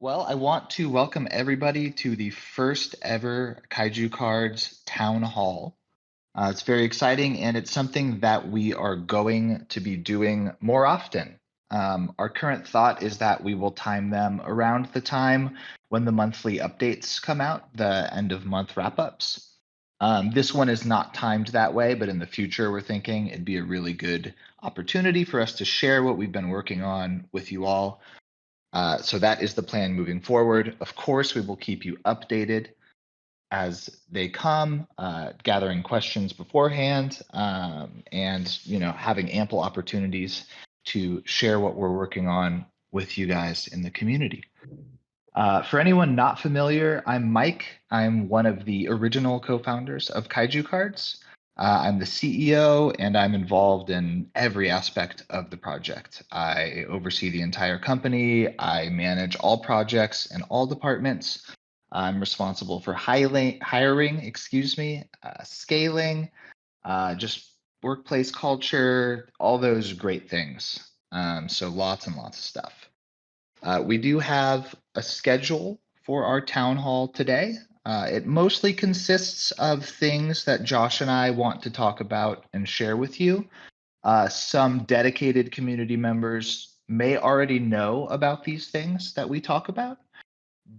Well, I want to welcome everybody to the first ever Kaiju Cards Town Hall. It's very exciting and it's something that we are going to be doing more often. Our current thought is that we will time them around the time when the monthly updates come out, the end of month wrap ups. This one is not timed that way, but in the future, we're thinking it'd be a really good opportunity for us to share what we've been working on with you all. So that is the plan moving forward. Of course, we will keep you updated as they come, gathering questions beforehand, and having ample opportunities to share what we're working on with you guys in the community. For anyone not familiar, I'm Mike. I'm one of the original co-founders of Kaiju Cards. I'm the CEO and I'm involved in every aspect of the project. I oversee the entire company. I manage all projects and all departments. I'm responsible for hiring, scaling, just workplace culture, all those great things. So lots and lots of stuff. We do have a schedule for our town hall today. It mostly consists of things that Josh and I want to talk about and share with you. Some dedicated community members may already know about these things that we talk about,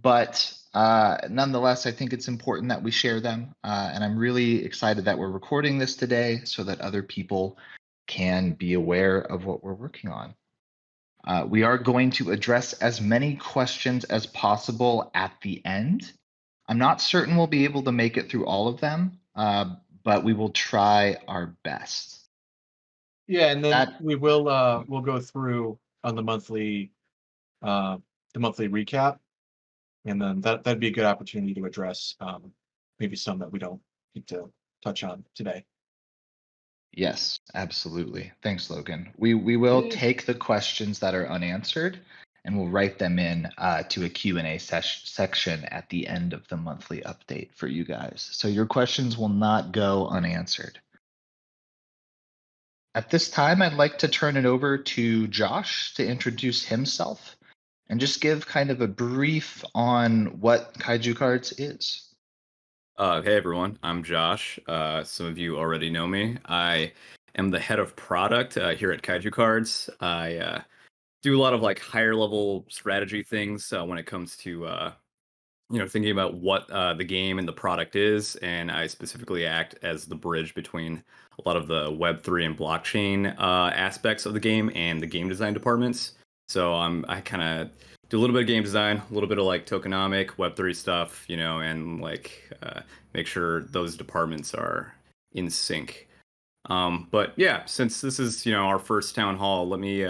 but nonetheless, I think it's important that we share them. And I'm really excited that we're recording this today so that other people can be aware of what we're working on. We are going to address as many questions as possible at the end. I'm not certain we'll be able to make it through all of them, but we will try our best. Yeah, and then That we'll go through on uh the monthly recap, and then that'd be a good opportunity to address maybe some that we don't need to touch on today. Yes, absolutely. Thanks, Logan. We will take the questions that are unanswered and we'll write them in to a Q&A section at the end of the monthly update for you guys. So your questions will not go unanswered. At this time, I'd like to turn it over to Josh to introduce himself and just give kind of a brief on what Kaiju Cards is. Hey everyone, I'm Josh. Some of you already know me. I am the head of product here at Kaiju Cards. I do a lot of like higher level strategy things when it comes to thinking about what the game and the product is, and I specifically act as the bridge between a lot of the Web3 and blockchain aspects of the game and the game design departments. So I kind of do a little bit of game design, a little bit of like tokenomic Web3 stuff, and like make sure those departments are in sync. But yeah, since this is our first town hall, let me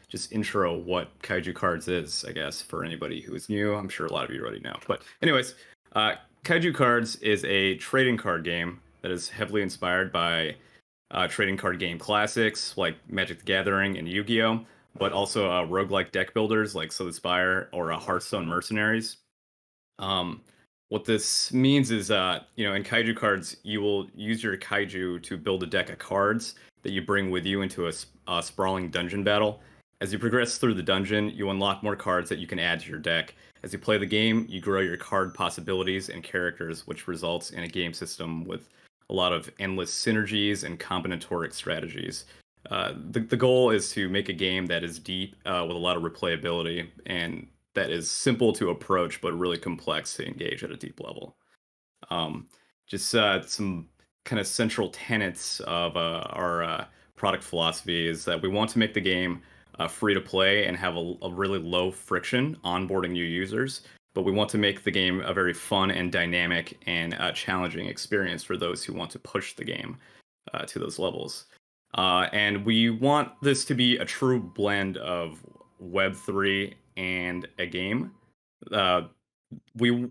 just intro what Kaiju Cards is, I guess, for anybody who is new. I'm sure a lot of you already know. But anyways, Kaiju Cards is a trading card game that is heavily inspired by trading card game classics like Magic the Gathering and Yu-Gi-Oh, but also roguelike deck builders like Spire or Hearthstone Mercenaries. What this means is, in Kaiju Cards, you will use your Kaiju to build a deck of cards that you bring with you into a sprawling dungeon battle. As you progress through the dungeon, you unlock more cards that you can add to your deck. As you play the game, you grow your card possibilities and characters, which results in a game system with a lot of endless synergies and combinatoric strategies. The goal is to make a game that is deep with a lot of replayability and that is simple to approach but really complex to engage at a deep level. Just some kind of central tenets of our product philosophy is that we want to make the game free to play and have a really low friction onboarding new users, but we want to make the game a very fun and dynamic and challenging experience for those who want to push the game to those levels. And we want this to be a true blend of Web3 and a game. Uh, we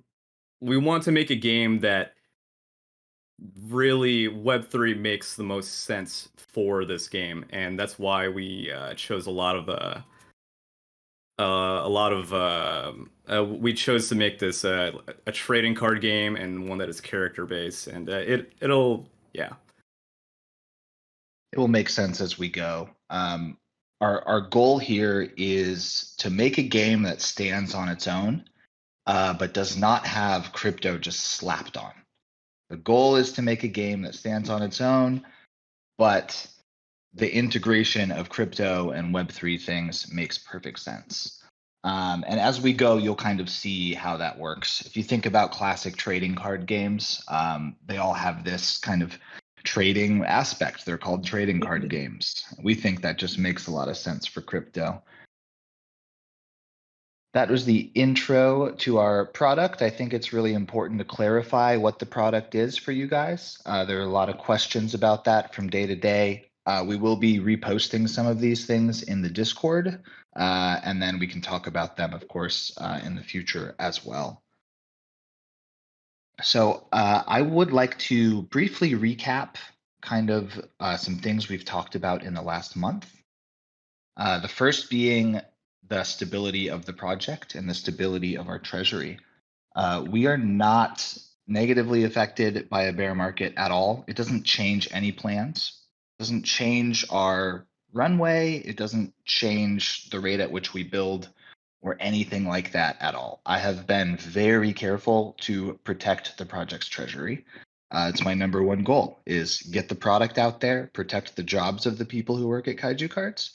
we want to make a game that really Web3 makes the most sense for this game, and that's why we chose we chose to make this a trading card game and one that is character based, and it'll yeah. It will make sense as we go. our goal here is to make a game that stands on its own, but does not have crypto just slapped on. The goal is to make a game that stands on its own, but the integration of crypto and Web3 things makes perfect sense. And as we go, you'll kind of see how that works. If you think about classic trading card games, they all have this kind of trading aspect. They're called trading card games. We think that just makes a lot of sense for crypto. That was the intro to our product. I think it's really important to clarify what the product is for you guys. There are a lot of questions about that from day to day. We will be reposting some of these things in the Discord, and then we can talk about them, of course, in the future as well. So I would like to briefly recap kind of some things we've talked about in the last month. The first being the stability of the project and the stability of our treasury. We are not negatively affected by a bear market at all. It doesn't change any plans. It doesn't change our runway. It doesn't change the rate at which we build or anything like that at all. I have been very careful to protect the project's treasury. It's my number one goal is get the product out there, protect the jobs of the people who work at Kaiju Cards,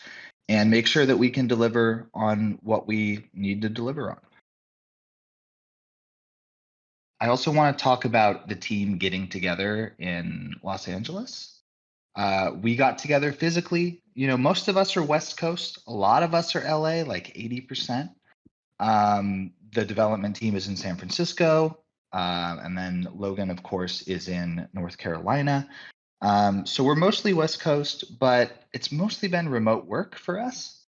and make sure that we can deliver on what we need to deliver on. I also want to talk about the team getting together in Los Angeles. We got together physically. You know, most of us are West Coast. A lot of us are LA, like 80%. The development team is in San Francisco. And then Logan, of course, is in North Carolina. So we're mostly West Coast, but it's mostly been remote work for us.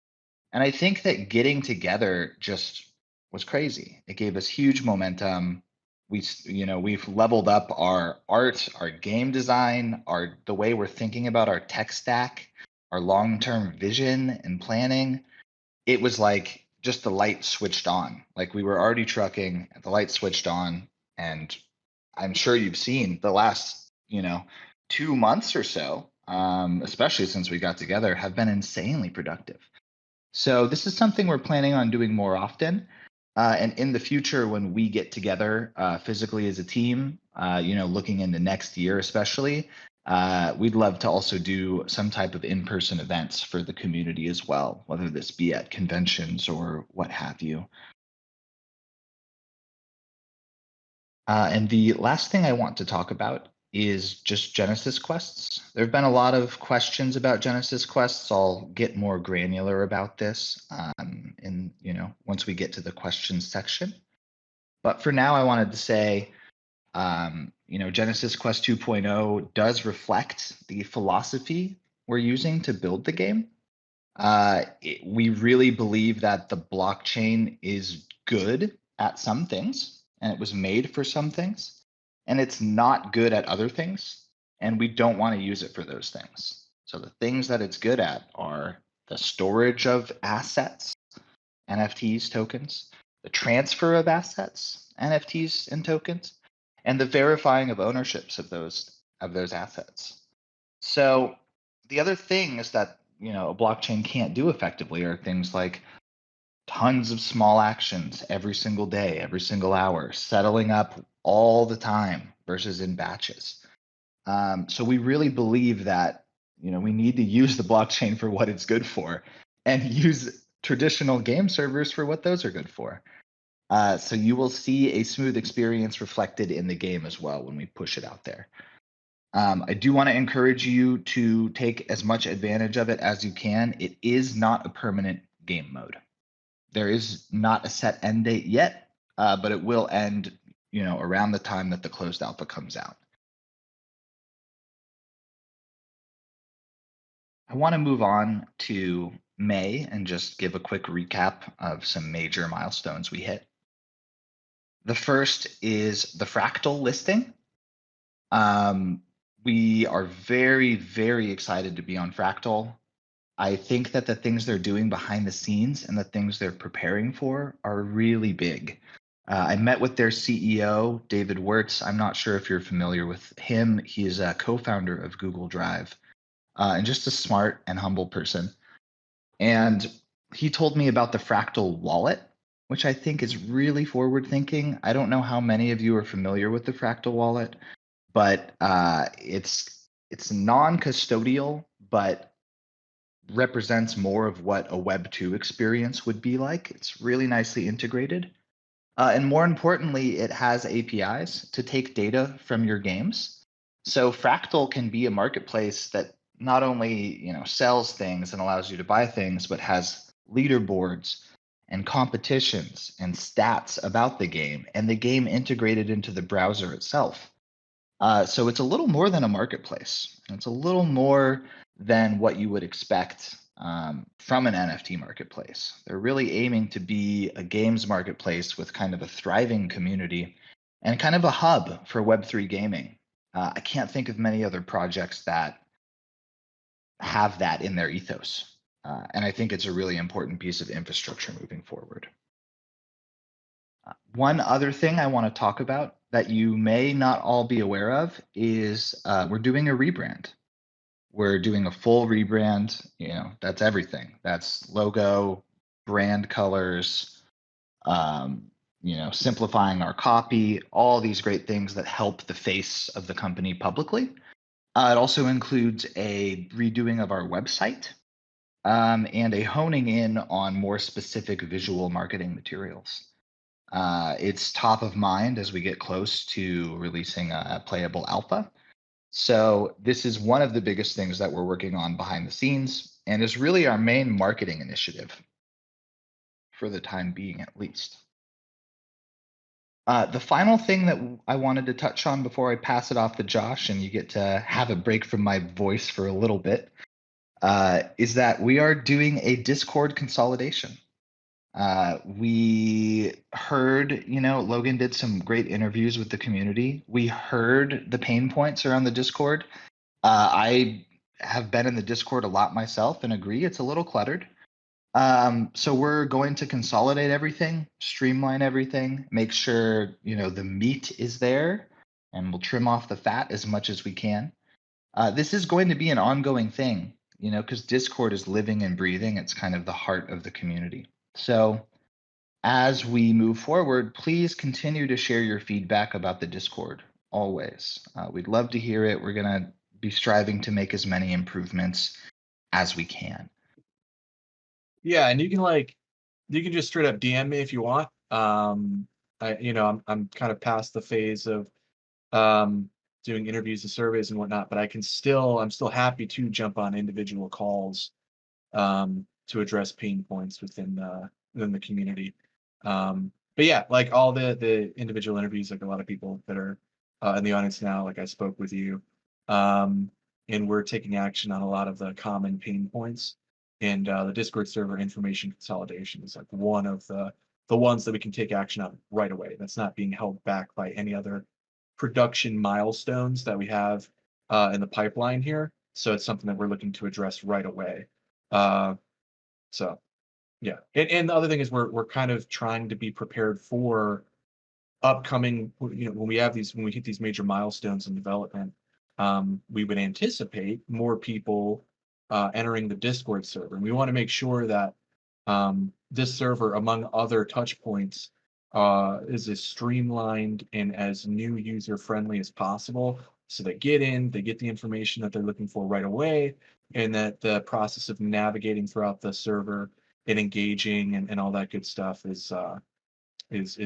And I think that getting together just was crazy. It gave us huge momentum. We've leveled up our art, our game design, the way we're thinking about our tech stack, our long-term vision and planning. It was like just the light switched on. Like we were already trucking, the light switched on, and I'm sure you've seen the last, 2 months or so, especially since we got together, have been insanely productive. So this is something we're planning on doing more often. And in the future, when we get together physically as a team, looking into next year especially, we'd love to also do some type of in-person events for the community as well, whether this be at conventions or what have you. And the last thing I want to talk about is just Genesis quests. There have been a lot of questions about Genesis quests. I'll get more granular about this once we get to the questions section. But for now, I wanted to say, Genesis Quest 2.0 does reflect the philosophy we're using to build the game. We really believe that the blockchain is good at some things, and it was made for some things, and it's not good at other things, and we don't want to use it for those things. So the things that it's good at are the storage of assets, NFTs, tokens, the transfer of assets, NFTs and tokens, and the verifying of ownerships of those assets. So the other things that a blockchain can't do effectively are things like tons of small actions every single day, every single hour, settling up all the time versus in batches. So we really believe that we need to use the blockchain for what it's good for and use traditional game servers for what those are good for. So you will see a smooth experience reflected in the game as well when we push it out there. I do want to encourage you to take as much advantage of it as you can. It is not a permanent game mode. There is not a set end date yet, but it will end, around the time that the closed alpha comes out. I want to move on to May and just give a quick recap of some major milestones we hit. The first is the Fractal listing. We are very, very excited to be on Fractal. I think that the things they're doing behind the scenes and the things they're preparing for are really big. I met with their CEO, David Wirtz. I'm not sure if you're familiar with him. He is a co-founder of Google Drive and just a smart and humble person. And he told me about the Fractal wallet, which I think is really forward thinking. I don't know how many of you are familiar with the Fractal wallet, but it's non-custodial, but represents more of what a Web 2 experience would be like. It's really nicely integrated. And more importantly, it has APIs to take data from your games. So Fractal can be a marketplace that not only sells things and allows you to buy things, but has leaderboards and competitions and stats about the game, and the game integrated into the browser itself. So it's a little more than a marketplace. It's a little more than what you would expect from an NFT marketplace. They're really aiming to be a games marketplace with kind of a thriving community and kind of a hub for Web3 gaming. I can't think of many other projects that have that in their ethos. And I think it's a really important piece of infrastructure moving forward. One other thing I want to talk about that you may not all be aware of is we're doing a rebrand. We're doing a full rebrand. That's everything. That's logo, brand colors, simplifying our copy, all these great things that help the face of the company publicly. It also includes a redoing of our website and a honing in on more specific visual marketing materials. It's top of mind as we get close to releasing a playable alpha. So this is one of the biggest things that we're working on behind the scenes and is really our main marketing initiative for the time being, at least. The final thing that I wanted to touch on before I pass it off to Josh and you get to have a break from my voice for a little bit is that we are doing a Discord consolidation. We heard, Logan did some great interviews with the community. We heard the pain points around the Discord. I have been in the Discord a lot myself and agree it's a little cluttered. So we're going to consolidate everything, streamline everything, make sure, the meat is there, and we'll trim off the fat as much as we can. This is going to be an ongoing thing, because Discord is living and breathing. It's kind of the heart of the community. So as we move forward, please continue to share your feedback about the Discord always. We'd love to hear it. We're going to be striving to make as many improvements as we can. Yeah, and you can just straight up DM me if you want. I'm kind of past the phase of doing interviews and surveys and whatnot, but I'm still happy to jump on individual calls to address pain points within the community. But yeah, like all the individual interviews, like a lot of people that are in the audience now, like I spoke with you, and we're taking action on a lot of the common pain points. And the Discord server information consolidation is like one of the ones that we can take action on right away. That's not being held back by any other production milestones that we have in the pipeline here. So it's something that we're looking to address right away. So yeah, and the other thing is we're kind of trying to be prepared for upcoming, when we hit these major milestones in development. We would anticipate more people entering the Discord server, and we want to make sure that this server, among other touch points, is as streamlined and as new user friendly as possible, so they get the information that they're looking for right away, and that the process of navigating throughout the server and engaging and all that good stuff is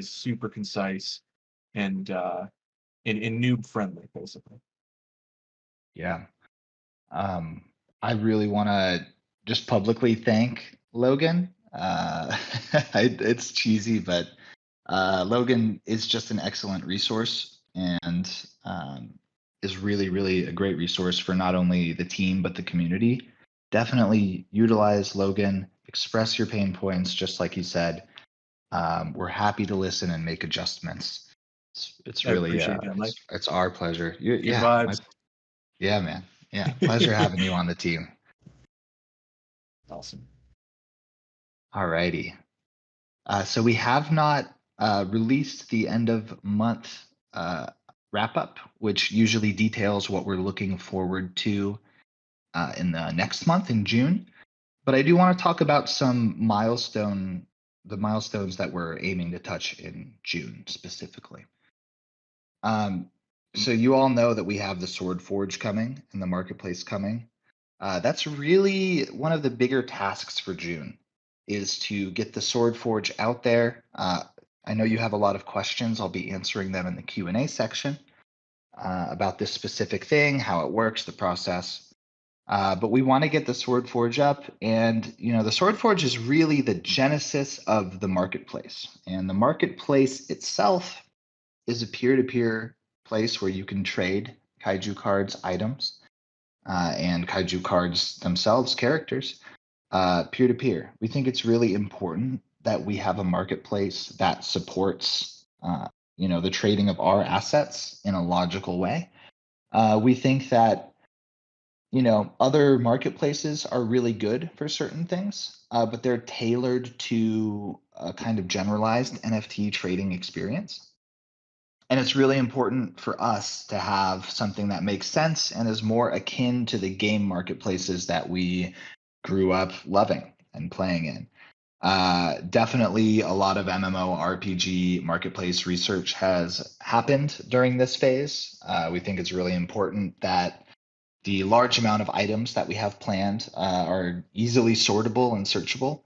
super concise and noob friendly, basically. Yeah. I really want to just publicly thank Logan. It's cheesy, but Logan is just an excellent resource and is really, really a great resource for not only the team, but the community. Definitely utilize Logan, express your pain points, just like he said. We're happy to listen and make adjustments. It's really, it's our pleasure. Vibes. Yeah, man. Yeah, pleasure having you on the team. Awesome. All righty. So we have not released the end of month wrap up, which usually details what we're looking forward to in the next month in June. But I do want to talk about the milestones that we're aiming to touch in June specifically. So you all know that we have the Sword Forge coming and the marketplace coming. That's really one of the bigger tasks for June, is to get the Sword Forge out there. I know you have a lot of questions. I'll be answering them in the Q&A section about this specific thing, how it works, the process. But we want to get the Sword Forge up, and the Sword Forge is really the genesis of the marketplace. And the marketplace itself is a peer-to-peer place where you can trade Kaiju Cards items and Kaiju Cards themselves, characters, peer-to-peer. We think it's really important that we have a marketplace that supports the trading of our assets in a logical way. We think that other marketplaces are really good for certain things, but they're tailored to a kind of generalized NFT trading experience. And it's really important for us to have something that makes sense and is more akin to the game marketplaces that we grew up loving and playing in. Definitely a lot of MMORPG marketplace research has happened during this phase. We think it's really important that the large amount of items that we have planned are easily sortable and searchable.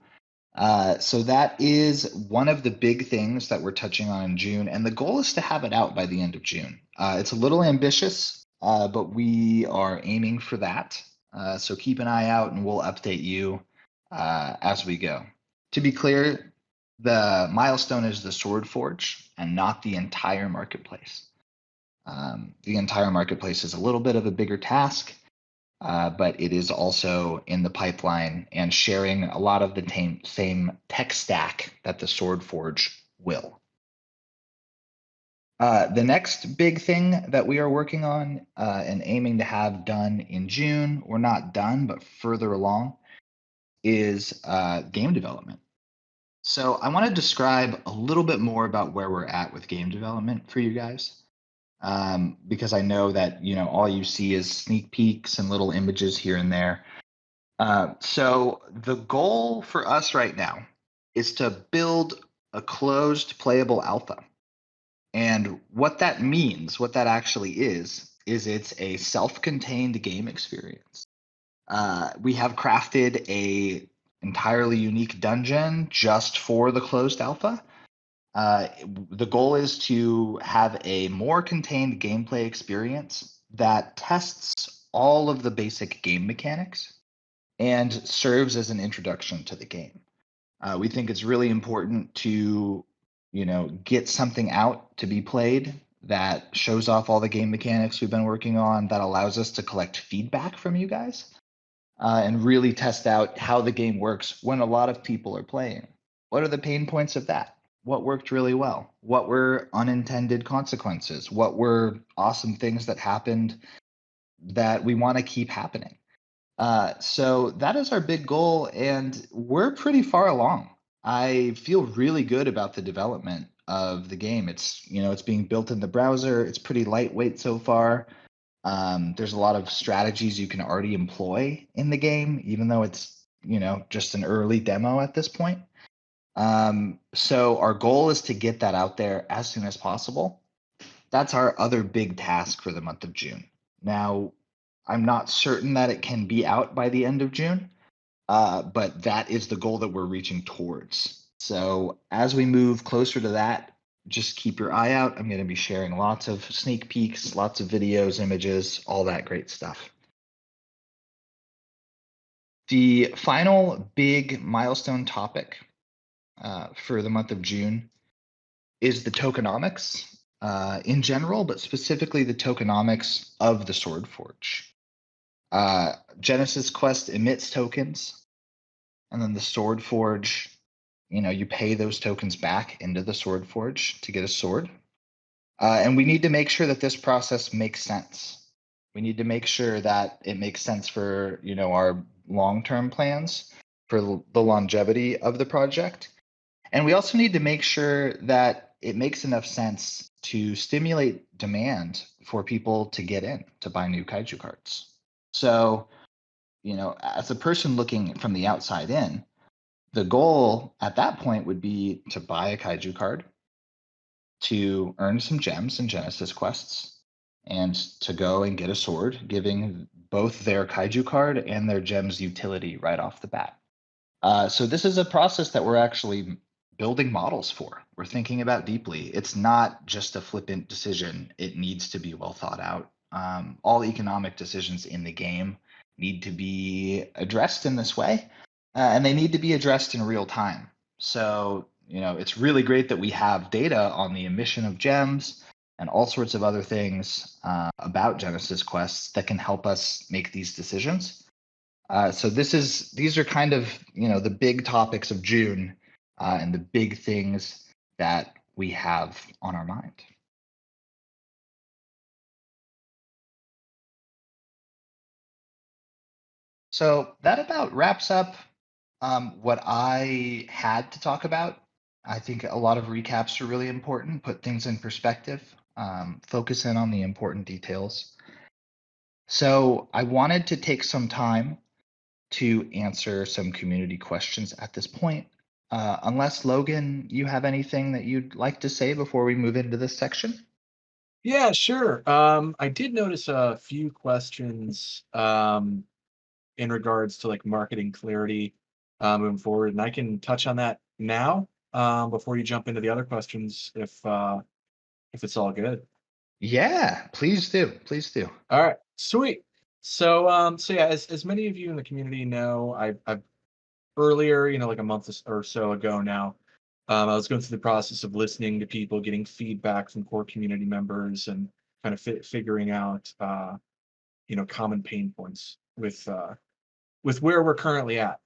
So that is one of the big things that we're touching on in June, and the goal is to have it out by the end of June. It's a little ambitious, but we are aiming for that. So keep an eye out, and we'll update you as we go. To be clear, the milestone is the Sword Forge and not the entire marketplace. The entire marketplace is a little bit of a bigger task. But it is also in the pipeline and sharing a lot of the same tech stack that the Sword Forge will. The next big thing that we are working on and aiming to have done in June, or not done, but further along, is game development. So I want to describe a little bit more about where we're at with game development for you guys. Because I know that all you see is sneak peeks and little images here and there. So the goal for us right now is to build a closed playable alpha. And what that means, what that actually is it's a self-contained game experience. We have crafted a entirely unique dungeon just for the closed alpha. The goal is to have a more contained gameplay experience that tests all of the basic game mechanics and serves as an introduction to the game. We think it's really important to, get something out to be played that shows off all the game mechanics we've been working on, that allows us to collect feedback from you guys and really test out how the game works when a lot of people are playing. What are the pain points of that? What worked really well? What were unintended consequences? What were awesome things that happened that we want to keep happening? So that is our big goal, and we're pretty far along. I feel really good about the development of the game. It's being built in the browser. It's pretty lightweight so far. There's a lot of strategies you can already employ in the game, even though it's just an early demo at this point. So our goal is to get that out there as soon as possible. That's our other big task for the month of June. Now, I'm not certain that it can be out by the end of June, but that is the goal that we're reaching towards. So as we move closer to that, just keep your eye out. I'm going to be sharing lots of sneak peeks, lots of videos, images, all that great stuff. The final big milestone topic for the month of June is the tokenomics in general, but specifically the tokenomics of the Sword Forge. Genesis Quest emits tokens, and then the Sword Forge, you pay those tokens back into the Sword Forge to get a sword. And we need to make sure that this process makes sense. We need to make sure that it makes sense for our long-term plans, for the longevity of the project. And we also need to make sure that it makes enough sense to stimulate demand for people to get in to buy new Kaiju cards. So as a person looking from the outside in, the goal at that point would be to buy a Kaiju card, to earn some gems and Genesis quests, and to go and get a sword, giving both their Kaiju card and their gems utility right off the bat. So this is a process that we're actually building models for. We're thinking about deeply. It's not just a flippant decision. It needs to be well thought out. All economic decisions in the game need to be addressed in this way, and they need to be addressed in real time. So, it's really great that we have data on the emission of gems and all sorts of other things about Genesis quests that can help us make these decisions. So these are kind of the big topics of June and the big things that we have on our mind. So that about wraps up what I had to talk about. I think a lot of recaps are really important, put things in perspective, focus in on the important details. So I wanted to take some time to answer some community questions at this point. Unless, Logan, you have anything that you'd like to say before we move into this section? Yeah, sure. I did notice a few questions in regards to like marketing clarity moving forward, and I can touch on that now before you jump into the other questions if it's all good. Yeah, please do. Please do. All right, sweet. So yeah, as many of you in the community know, I've earlier, like a month or so ago now, I was going through the process of listening to people, getting feedback from core community members, and kind of figuring out, common pain points with where we're currently at.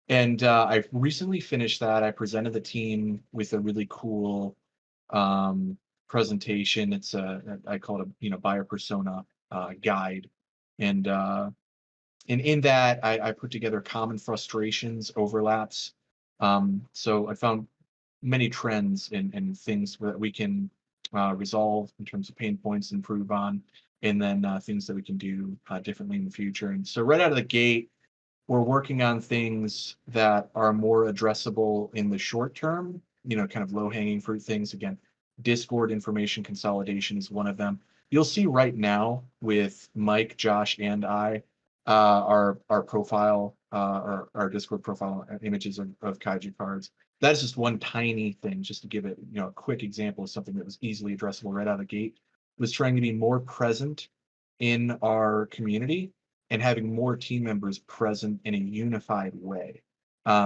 And I recently finished that. I presented the team with a really cool presentation. I call it a buyer persona guide, and in that I put together common frustrations, overlaps. So I found many trends and things that we can resolve in terms of pain points, improve on, and then things that we can do differently in the future. And so right out of the gate, we're working on things that are more addressable in the short term, kind of low-hanging fruit things. Again, Discord information consolidation is one of them. You'll see right now with Mike, Josh, and I, our profile, our Discord profile images of Kaiju cards. That is just one tiny thing, just to give it, a quick example of something that was easily addressable right out of the gate, was trying to be more present in our community and having more team members present in a unified way.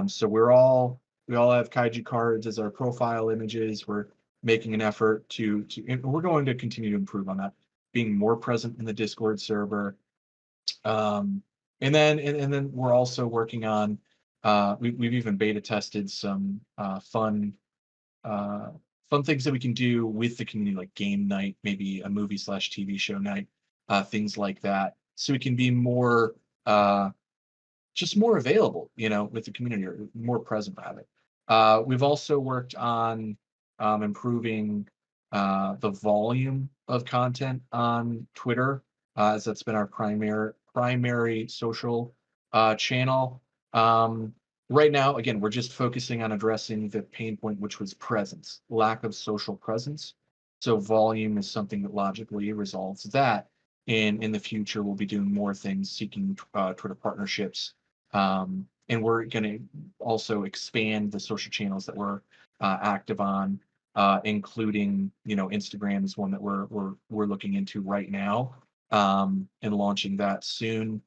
So we all have Kaiju cards as our profile images. We're making an effort and we're going to continue to improve on that, being more present in the Discord server. And then we're also working on, we've even beta tested some fun things that we can do with the community, like game night, maybe a movie/TV show night, things like that. So we can be more, just more available, with the community, or more present about it. We've also worked on improving the volume of content on Twitter, as that's been our primary social channel. Right now, again, we're just focusing on addressing the pain point, which was presence, lack of social presence. So volume is something that logically resolves that. And in the future, we'll be doing more things, seeking Twitter partnerships. And we're going to also expand the social channels that we're active on, including, Instagram is one that we're looking into right now, and launching that soon,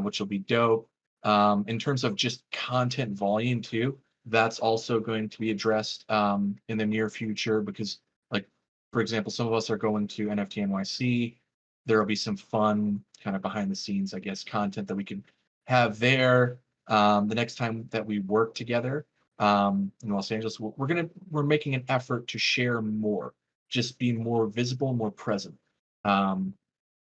which will be dope. In terms of just content volume too, that's also going to be addressed in the near future, because, like, for example, some of us are going to NFT NYC. There will be some fun kind of behind the scenes, I guess, content that we can have there. The next time that we work together in Los Angeles, we're making an effort to share more, just be more visible, more present. And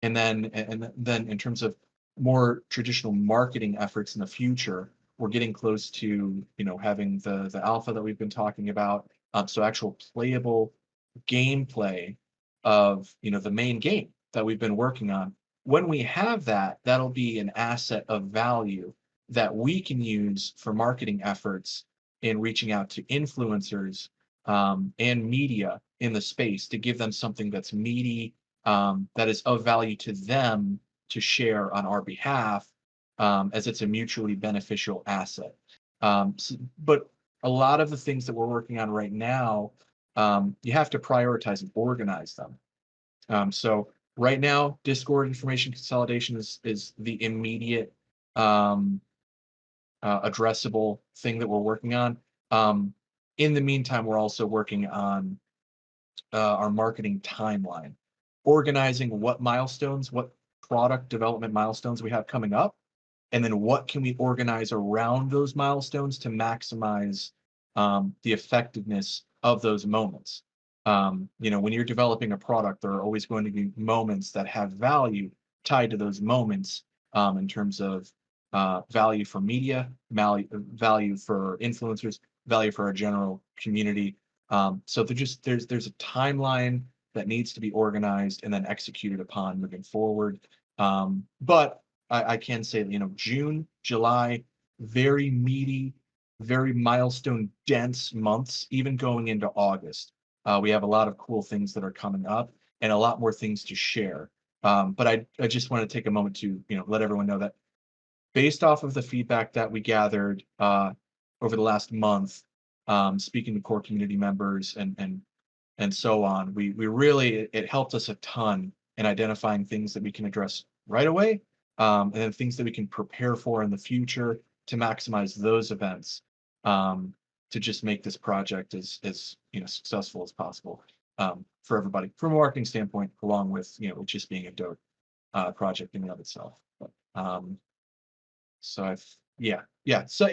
then in terms of more traditional marketing efforts in the future, we're getting close to having the alpha that we've been talking about. So actual playable gameplay of the main game that we've been working on when we have that, that'll be an asset of value that we can use for marketing efforts in reaching out to influencers and media in the space to give them something that's meaty, that is of value to them to share on our behalf, as it's a mutually beneficial asset. But a lot of the things that we're working on right now, you have to prioritize and organize them. So right now, Discord information consolidation is the immediate addressable thing that we're working on. In the meantime, we're also working on our marketing timeline, organizing what milestones, what product development milestones we have coming up, and then what can we organize around those milestones to maximize the effectiveness of those moments. When you're developing a product, there are always going to be moments that have value tied to those moments, in terms of value for media, value for influencers, value for our general community. So there's a timeline that needs to be organized and then executed upon moving forward. But I can say, June, July, very meaty, very milestone dense months, even going into August. We have a lot of cool things that are coming up and a lot more things to share. But I just want to take a moment to, let everyone know that based off of the feedback that we gathered over the last month, speaking to core community members and so on, we really, it helped us a ton in identifying things that we can address right away, and then things that we can prepare for in the future to maximize those events, to just make this project as successful as possible for everybody from a marketing standpoint, along with it just being a dope project in and of itself. But, so so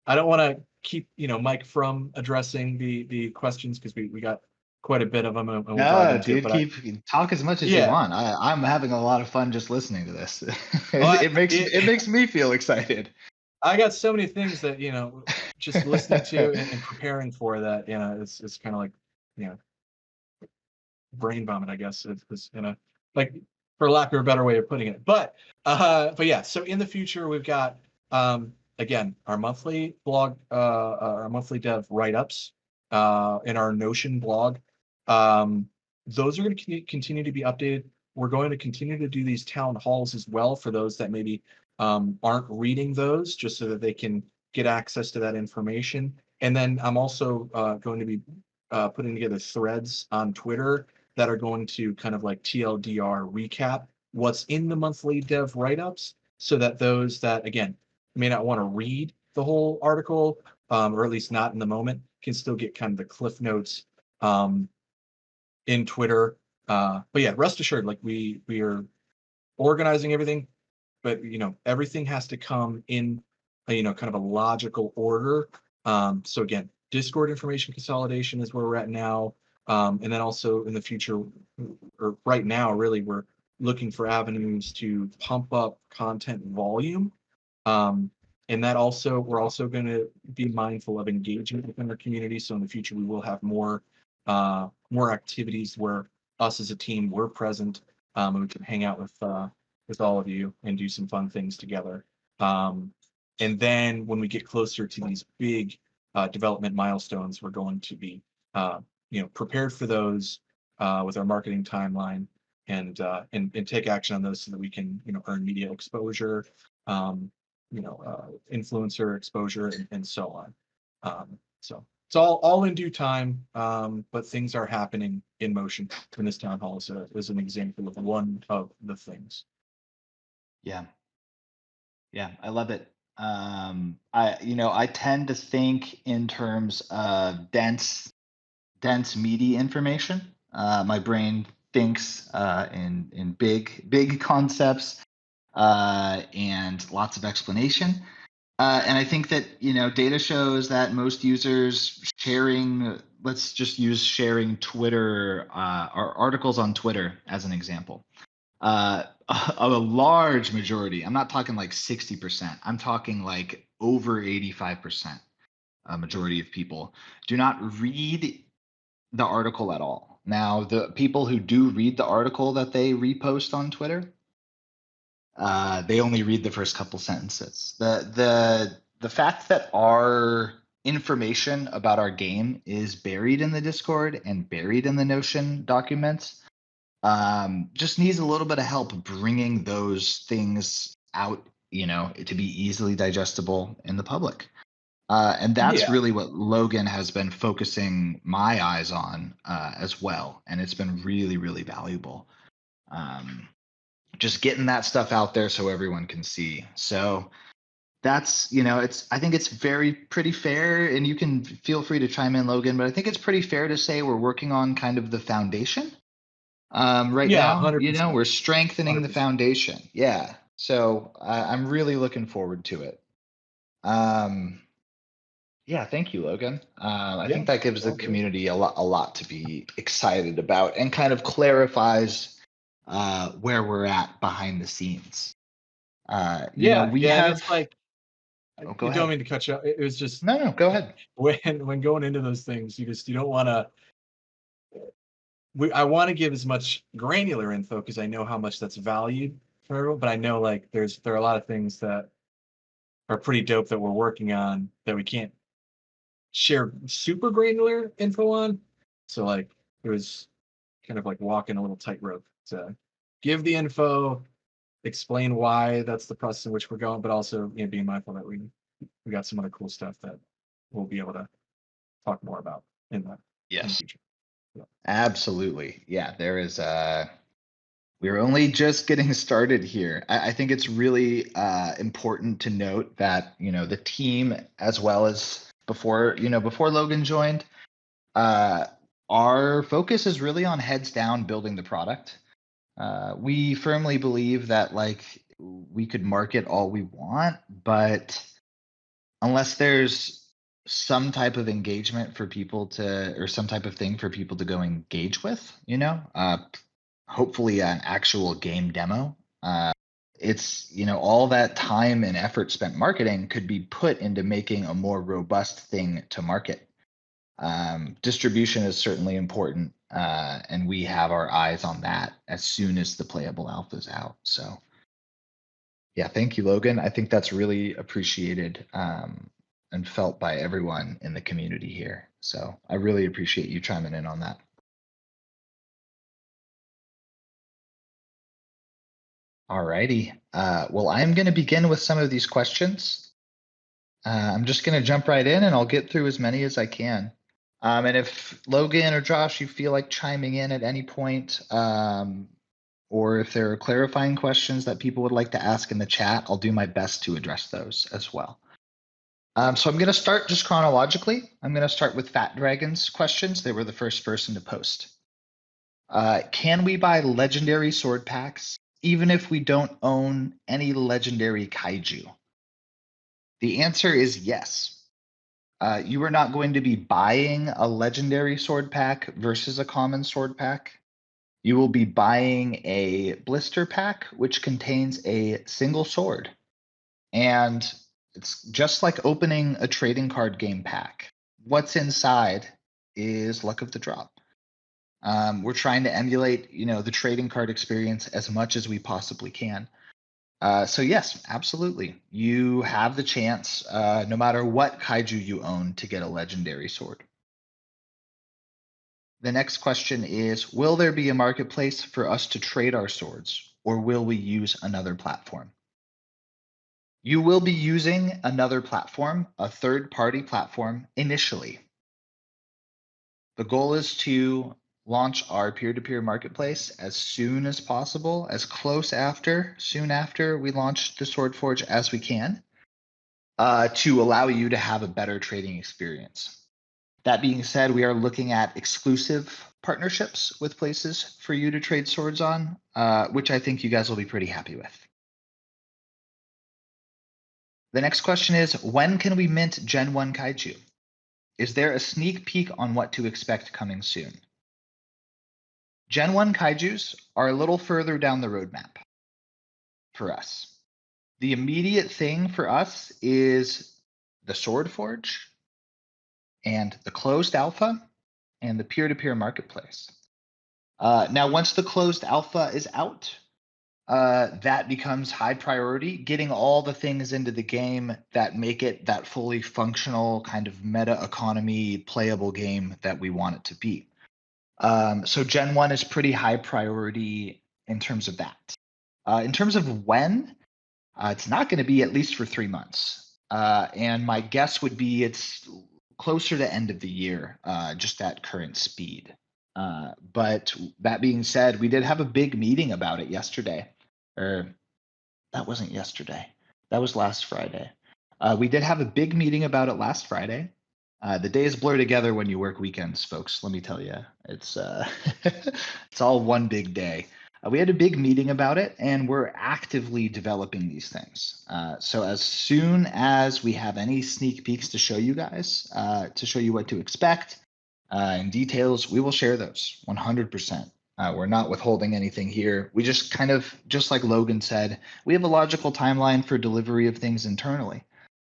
I don't want to keep Mike from addressing the questions, because we got quite a bit of them, and we'll dive into dude, it. talk as much as you want. I'm having a lot of fun just listening to this. It makes me feel excited. I got so many things that just listening to and preparing for that, it's kind of like brain vomit, I guess, is like, for lack of a better way of putting it. But yeah, so in the future we've got again our monthly blog, our monthly dev write-ups in our Notion blog. Those are going to continue to be updated. We're going to continue to do these town halls as well for those that maybe aren't reading those, just so that they can get access to that information. And then I'm also going to be putting together threads on Twitter that are going to kind of like TLDR recap what's in the monthly dev write-ups, so that those that, again, may not want to read the whole article, or at least not in the moment, can still get kind of the cliff notes in Twitter. But yeah, rest assured, like we are organizing everything, but everything has to come in kind of a logical order. So again, Discord information consolidation is where we're at now. And then also in the future, or right now, really, we're looking for avenues to pump up content volume. And that also, we're also going to be mindful of engagement within our community. So in the future, we will have more activities where us as a team, we're present, and we can hang out with all of you and do some fun things together. And then when we get closer to these big development milestones, we're going to be prepared for those with our marketing timeline, and take action on those so that we can earn media exposure, influencer exposure, and so on. So it's all in due time, but things are happening in motion. And this town hall is an example of one of the things. Yeah, I love it. I tend to think in terms of dense meaty information. My brain thinks in big concepts and lots of explanation. And I think that data shows that most users sharing, let's just use sharing Twitter or articles on Twitter as an example. A large majority, I'm not talking like 60%, I'm talking like over 85%, a majority of people do not read the article at all. Now, the people who do read the article that they repost on Twitter, They only read the first couple sentences. The fact that our information about our game is buried in the Discord and buried in the Notion documents just needs a little bit of help bringing those things out, to be easily digestible in the public. And that's Yeah. really what Logan has been focusing my eyes on as well. And it's been really, really valuable. Just getting that stuff out there so everyone can see. So that's, I think it's pretty fair, and you can feel free to chime in, Logan, but I think it's pretty fair to say we're working on kind of the foundation right Yeah, now. 100%. We're strengthening the 100%. foundation. Yeah. So I'm really looking forward to it. Yeah, thank you, Logan. I think that gives the all good. community a lot to be excited about, and kind of clarifies where we're at behind the scenes. We and have. it's like, Oh, go you ahead. don't mean to cut you off. It was just No, go ahead. when going into those things, you don't want to. I want to give as much granular info because I know how much that's valued for everyone. But I know like there are a lot of things that are pretty dope that we're working on that we can't share super granular info on. So like it was kind of like walking a little tightrope to give the info, explain why that's the process in which we're going, but also being mindful that we got some other cool stuff that we'll be able to talk more about in the future. Yeah. Absolutely. Yeah, there is we're only just getting started here. I think it's really important to note that, the team, as well as before Logan joined, our focus is really on heads down building the product. We firmly believe that we could market all we want, but unless there's some type of engagement for people or some type of thing for people to go engage with, hopefully an actual game demo. It's, all that time and effort spent marketing could be put into making a more robust thing to market. Distribution is certainly important, and we have our eyes on that as soon as the playable alpha is out. So yeah, thank you, Logan. I think that's really appreciated and felt by everyone in the community here. So I really appreciate you chiming in on that. Alrighty. Well, I'm going to begin with some of these questions. I'm just going to jump right in, and I'll get through as many as I can. And if Logan or Josh, you feel like chiming in at any point, or if there are clarifying questions that people would like to ask in the chat, I'll do my best to address those as well. So I'm going to start just chronologically. I'm going to start with Fat Dragon's questions. They were the first person to post. Can we buy legendary sword packs even if we don't own any legendary kaiju? The answer is yes. You are not going to be buying a legendary sword pack versus a common sword pack. You will be buying a blister pack, which contains a single sword. And it's just like opening a trading card game pack. What's inside is luck of the drop. We're trying to emulate, the trading card experience as much as we possibly can. So yes, absolutely. You have the chance, no matter what kaiju you own, to get a legendary sword. The next question is, will there be a marketplace for us to trade our swords, or will we use another platform? You will be using another platform, a third-party platform, initially. The goal is to launch our peer-to-peer marketplace as soon as possible, as soon after we launch the SwordForge as we can, to allow you to have a better trading experience. That being said, we are looking at exclusive partnerships with places for you to trade swords on, which I think you guys will be pretty happy with. The next question is, when can we mint Gen 1 Kaiju? Is there a sneak peek on what to expect coming soon? Gen 1 Kaijus are a little further down the roadmap for us. The immediate thing for us is the SwordForge and the closed alpha and the peer-to-peer marketplace. Now, once the closed alpha is out, that becomes high priority, getting all the things into the game that make it that fully functional kind of meta economy playable game that we want it to be. So Gen 1 is pretty high priority in terms of that. In terms of when, it's not going to be at least for 3 months. And my guess would be it's closer to end of the year, just at current speed. But that being said, we did have a big meeting about it yesterday. Or that wasn't yesterday. That was last Friday. We did have a big meeting about it last Friday. The days blur together when you work weekends, folks. Let me tell you, it's it's all one big day. We had a big meeting about it, and we're actively developing these things. So as soon as we have any sneak peeks to show you guys, to show you what to expect and details, we will share those 100%. We're not withholding anything here. We just kind of, just like Logan said, we have a logical timeline for delivery of things internally.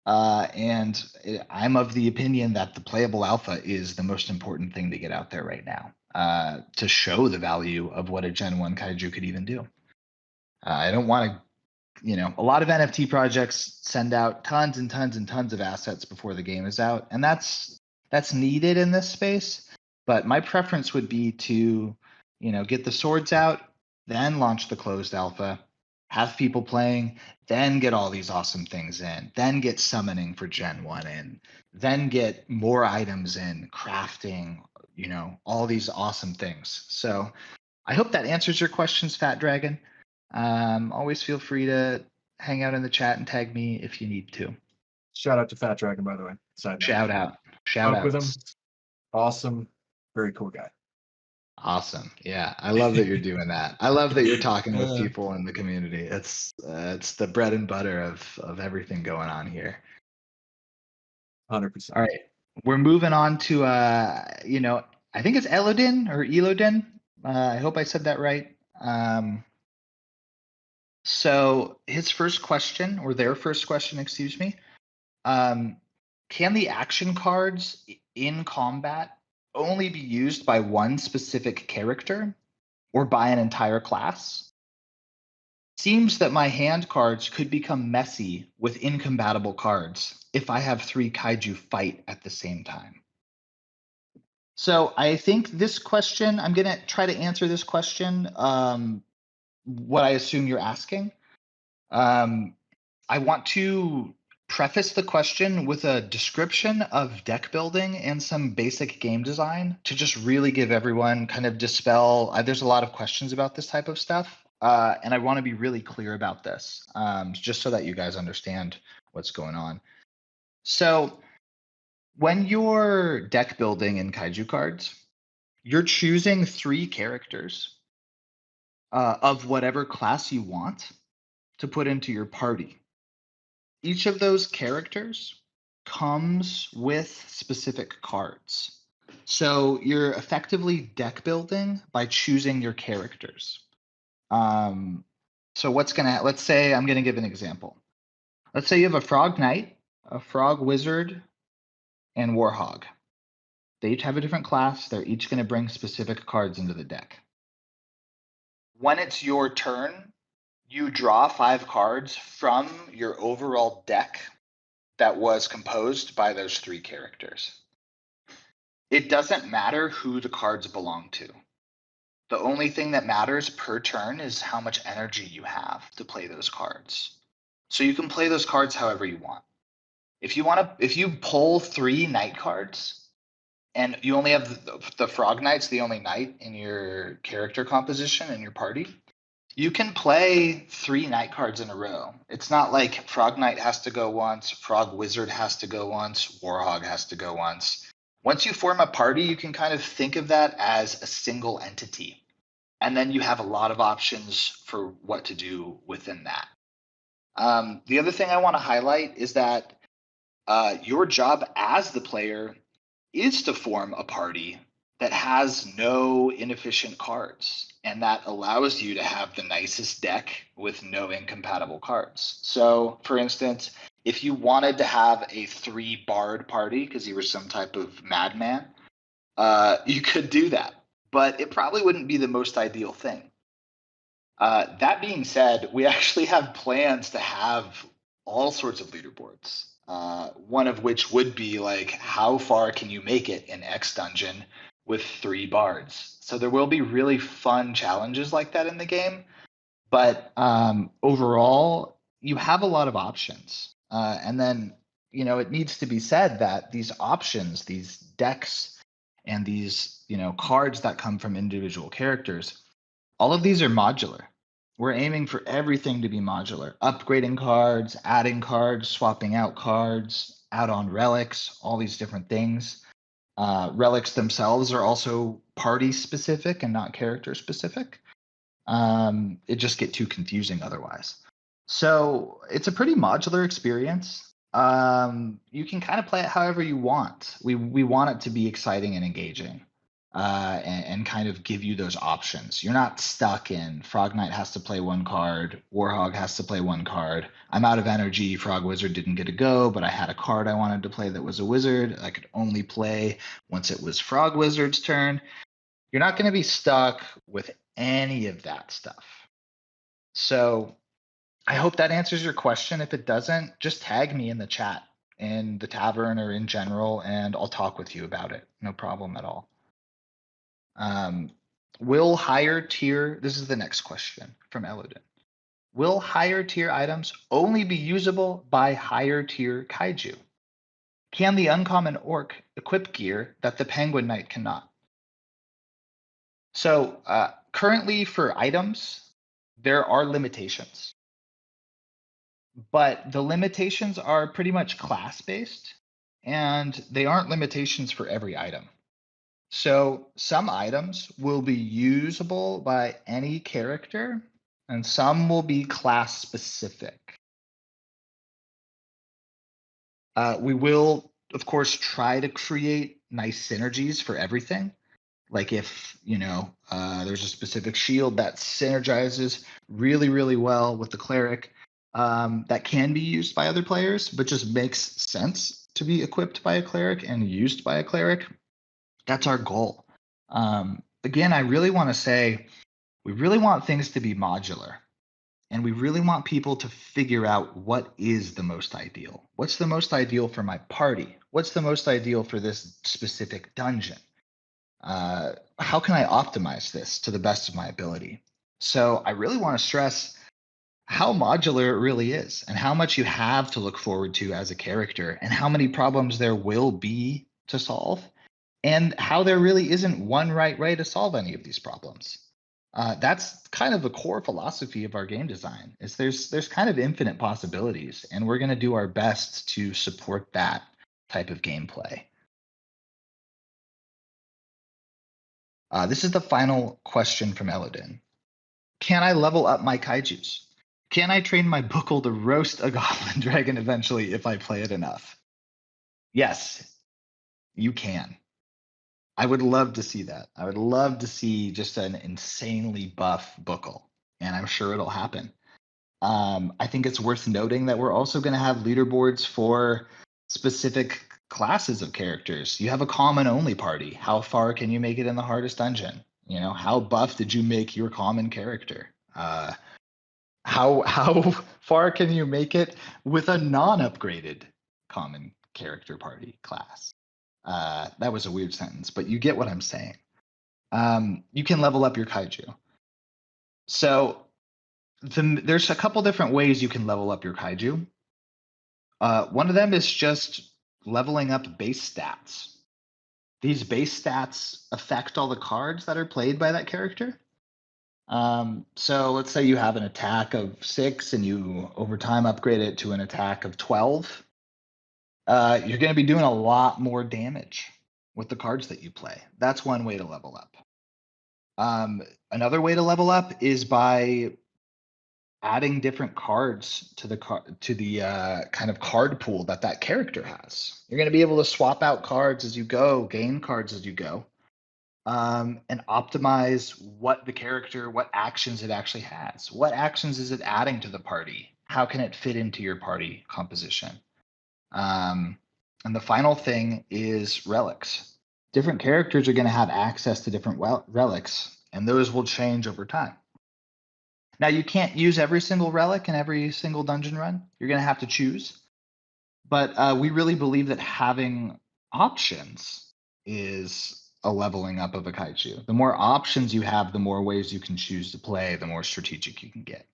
And I'm of the opinion that the playable alpha is the most important thing to get out there right now, to show the value of what a Gen 1 Kaiju could even do. I don't want to, a lot of NFT projects send out tons and tons and tons of assets before the game is out, and that's needed in this space. But my preference would be to, get the swords out, then launch the closed alpha, have people playing, then get all these awesome things in, then get summoning for Gen 1 in, then get more items in, crafting, all these awesome things. So I hope that answers your questions, Fat Dragon. Always feel free to hang out in the chat and tag me if you need to. Shout out to Fat Dragon, by the way. Side note. Shout out. Talk with him. Awesome. Very cool guy. Awesome. Yeah. I love that you're doing that. I love that you're talking with people in the community. It's the bread and butter of everything going on here. 100%. All right. We're moving on to, I think it's Elodin or Elodin. I hope I said that right. So his first question, or their first question, excuse me. Can the action cards in combat only be used by one specific character or by an entire class? Seems that my hand cards could become messy with incompatible cards if I have 3 kaiju fight at the same time. So I think this question, I'm going to try to answer this question, what I assume you're asking. I want to preface the question with a description of deck building and some basic game design to just really give everyone kind of dispel. There's a lot of questions about this type of stuff, and I want to be really clear about this, just so that you guys understand what's going on. So when you're deck building in Kaiju Cards, you're choosing 3 characters of whatever class you want to put into your party. Each of those characters comes with specific cards. So you're effectively deck building by choosing your characters. So let's say I'm gonna give an example. Let's say you have a Frog Knight, a Frog Wizard, and Warhog. They each have a different class. They're each gonna bring specific cards into the deck. When it's your turn, you draw 5 cards from your overall deck that was composed by those 3 characters. It doesn't matter who the cards belong to. The only thing that matters per turn is how much energy you have to play those cards. So you can play those cards however you want. If you pull 3 knight cards and you only have the Frog Knight's the only knight in your character composition in your party, you can play 3 knight cards in a row. It's not like Frog Knight has to go once, Frog Wizard has to go once, Warhog has to go once. Once you form a party, you can kind of think of that as a single entity. And then you have a lot of options for what to do within that. The other thing I want to highlight is that your job as the player is to form a party that has no inefficient cards, and that allows you to have the nicest deck with no incompatible cards. So, for instance, if you wanted to have a 3 bard party because you were some type of madman, you could do that, but it probably wouldn't be the most ideal thing. That being said, we actually have plans to have all sorts of leaderboards. One of which would be like, how far can you make it in X dungeon with 3 bards? So there will be really fun challenges like that in the game. But overall, you have a lot of options. And then, it needs to be said that these options, these decks, and these, cards that come from individual characters, all of these are modular. We're aiming for everything to be modular, upgrading cards, adding cards, swapping out cards, add-on relics, all these different things. Relics themselves are also party specific and not character specific. It just get too confusing otherwise. So it's a pretty modular experience. You can kind of play it however you want. We want it to be exciting and engaging, and kind of give you those options. You're not stuck in Frog Knight has to play 1 card, Warhog has to play 1 card. I'm out of energy. Frog Wizard didn't get to go, but I had a card I wanted to play that was a wizard. I could only play once it was Frog Wizard's turn. You're not going to be stuck with any of that stuff. So I hope that answers your question. If it doesn't, just tag me in the chat in the tavern or in general, and I'll talk with you about it. No problem at all. Will higher tier, this is the next question from Elodin. Will higher tier items only be usable by higher tier kaiju? Can the uncommon orc equip gear that the penguin knight cannot? So currently for items, there are limitations. But the limitations are pretty much class-based, and they aren't limitations for every item. So some items will be usable by any character, and some will be class-specific. We will, of course, try to create nice synergies for everything. Like if, there's a specific shield that synergizes really, really well with the cleric, that can be used by other players, but just makes sense to be equipped by a cleric and used by a cleric. That's our goal. Again, I really want to say, we really want things to be modular. And we really want people to figure out what is the most ideal. What's the most ideal for my party? What's the most ideal for this specific dungeon? How can I optimize this to the best of my ability? So I really want to stress how modular it really is and how much you have to look forward to as a character and how many problems there will be to solve and how there really isn't one right way to solve any of these problems. That's kind of the core philosophy of our game design is there's kind of infinite possibilities, and we're going to do our best to support that type of gameplay. This is the final question from Elodin. Can I level up my kaijus? Can I train my buckle to roast a goblin dragon eventually if I play it enough? Yes, you can. I would love to see that. I would love to see just an insanely buff buckle, and I'm sure it'll happen. I think it's worth noting that we're also going to have leaderboards for specific classes of characters. You have a common only party. How far can you make it in the hardest dungeon? How buff did you make your common character? How far can you make it with a non-upgraded common character party class? That was a weird sentence, but you get what I'm saying. You can level up your kaiju. So there's a couple different ways you can level up your kaiju. One of them is just leveling up base stats. These base stats affect all the cards that are played by that character. So let's say you have an attack of 6 and you over time upgrade it to an attack of 12. You're going to be doing a lot more damage with the cards that you play. That's one way to level up. Another way to level up is by adding different cards to the kind of card pool that character has. You're going to be able to swap out cards as you go, gain cards as you go, and optimize what actions it actually has. What actions is it adding to the party? How can it fit into your party composition? And the final thing is relics. Different characters are going to have access to different relics, and those will change over time. Now, you can't use every single relic in every single dungeon run. You're going to have to choose. But we really believe that having options is a leveling up of a kaiju. The more options you have, the more ways you can choose to play, the more strategic you can get.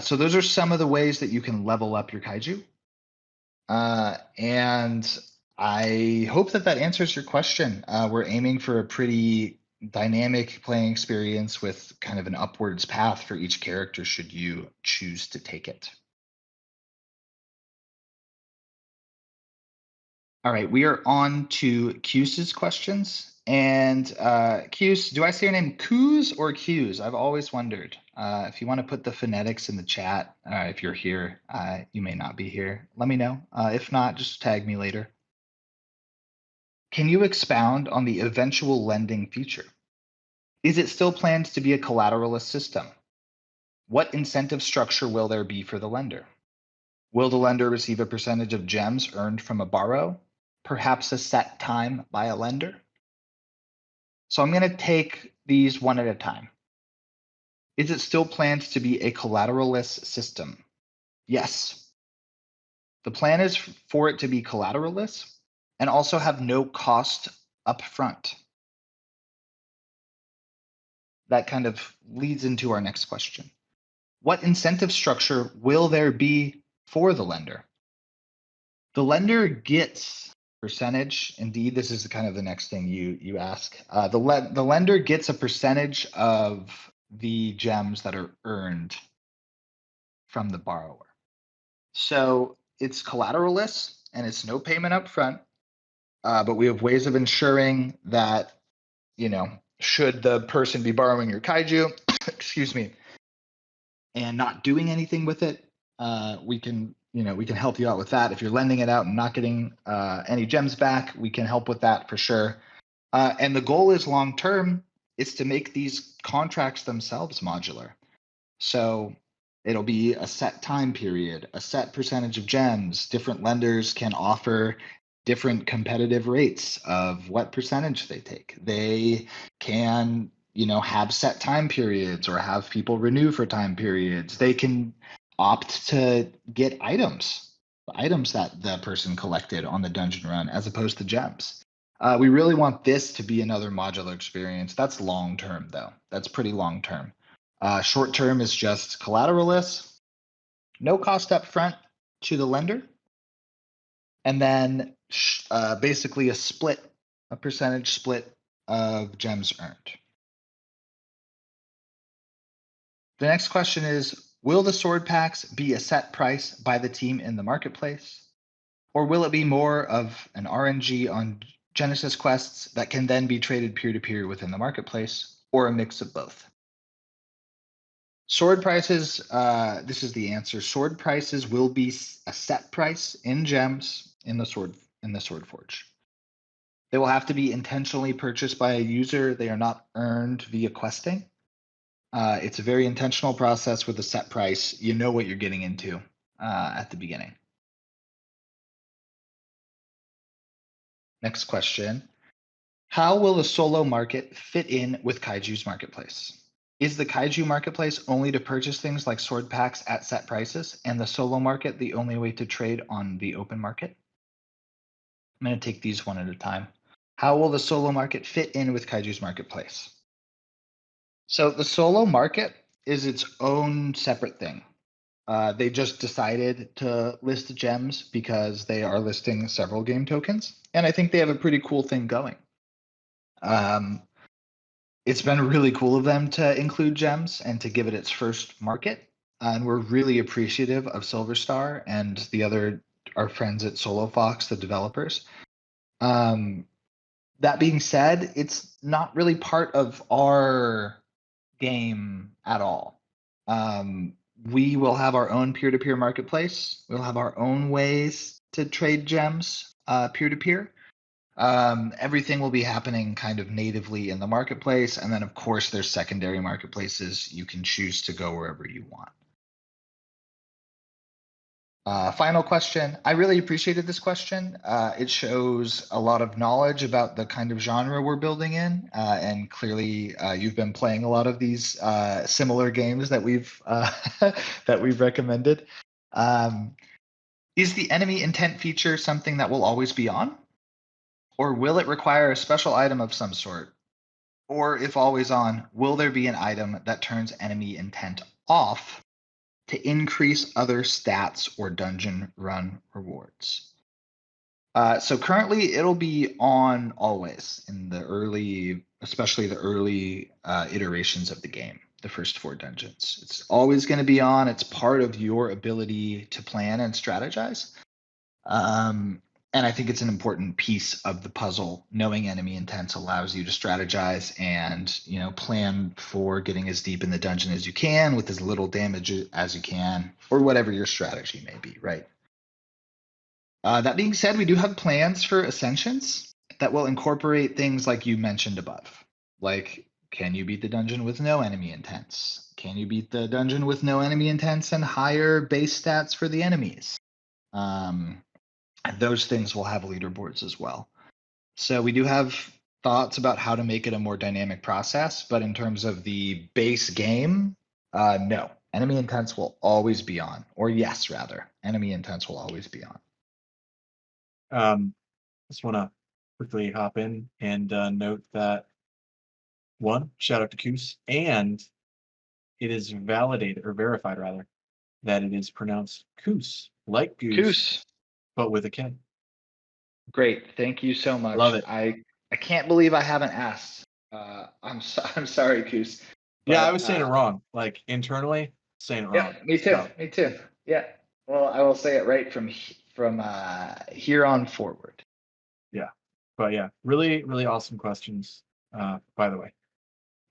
So those are some of the ways that you can level up your kaiju. And I hope that that answers your question. We're aiming for a pretty dynamic playing experience with kind of an upwards path for each character should you choose to take it. All right, we are on to Q's questions. And Q's, do I say your name Q's or Q's? I've always wondered. If you want to put the phonetics in the chat, if you're here, you may not be here. Let me know. If not, just tag me later. Can you expound on the eventual lending feature? Is it still planned to be a collateralist system? What incentive structure will there be for the lender? Will the lender receive a percentage of gems earned from a borrow? Perhaps a set time by a lender? So I'm going to take these one at a time. Is it still planned to be a collateralist system? Yes. The plan is for it to be collateralist and also have no cost upfront. That kind of leads into our next question. What incentive structure will there be for the lender? The lender gets percentage. Indeed, this is kind of the next thing you ask. The lender gets a percentage of the gems that are earned from the borrower. So it's collateralless and it's no payment up front, but we have ways of ensuring that, should the person be borrowing your kaiju, excuse me, and not doing anything with it, we can help you out with that. If you're lending it out and not getting any gems back, we can help with that for sure. And the goal is long term is to make these contracts themselves modular. So it'll be a set time period, a set percentage of gems. Different lenders can offer different competitive rates of what percentage they take. They can, have set time periods or have people renew for time periods. They can opt to get items that the person collected on the dungeon run as opposed to gems. We really want this to be another modular experience. That's long term, though. That's pretty long term. Short term is just collateralist, no cost up front to the lender, and then basically a percentage split of gems earned. The next question is, will the sword packs be a set price by the team in the marketplace? Or will it be more of an RNG on Genesis quests that can then be traded peer-to-peer within the marketplace, or a mix of both? Sword prices, this is the answer. Sword prices will be a set price in gems in the Sword Forge. They will have to be intentionally purchased by a user. They are not earned via questing. It's a very intentional process with a set price. You know what you're getting into at the beginning. Next question. How will the solo market fit in with Kaiju's marketplace? Is the Kaiju marketplace only to purchase things like sword packs at set prices, and the solo market the only way to trade on the open market? I'm going to take these one at a time. How will the solo market fit in with Kaiju's marketplace? So the solo market is its own separate thing. They just decided to list gems because they are listing several game tokens, and I think they have a pretty cool thing going. It's been really cool of them to include gems and to give it its first market. And we're really appreciative of Silverstar and our friends at Solo Fox, the developers. That being said, it's not really part of our game at all. We will have our own peer-to-peer marketplace. We'll have our own ways to trade gems peer-to-peer. Everything will be happening kind of natively in the marketplace. And then, of course, there's secondary marketplaces. You can choose to go wherever you want. Final question. I really appreciated this question. It shows a lot of knowledge about the kind of genre we're building in, and clearly you've been playing a lot of these similar games that we've that we've recommended. Is the enemy intent feature something that will always be on, or will it require a special item of some sort? Or if always on, will there be an item that turns enemy intent off to increase other stats or dungeon run rewards? So currently it'll be on always in the early, especially the early iterations of the game, the first 4 dungeons. It's always going to be on. It's part of your ability to plan and strategize. And I think it's an important piece of the puzzle. Knowing enemy intents allows you to strategize and, you know, plan for getting as deep in the dungeon as you can with as little damage as you can, or whatever your strategy may be, right? That being said, we do have plans for Ascensions that will incorporate things like you mentioned above. Like, can you beat the dungeon with no enemy intents? Can you beat the dungeon with no enemy intents and higher base stats for the enemies? Those things will have leaderboards as well. So we do have thoughts about how to make it a more dynamic process, but in terms of the base game, no. Enemy intents will always be on, or yes, rather, enemy intents will always be on. Just want to quickly hop in and note that, one, shout out to Koos, and it is validated, or verified rather, that it is pronounced Koos, like goose, Koos. but with a K. Great, thank you so much. Love it. I can't believe I haven't asked. I'm sorry, Koos. Yeah, I was saying it wrong. Like internally, saying it wrong. Yeah, me too. So, Me too. Yeah. Well, I will say it right from here on forward. yeah, but yeah, really, really awesome questions. By the way.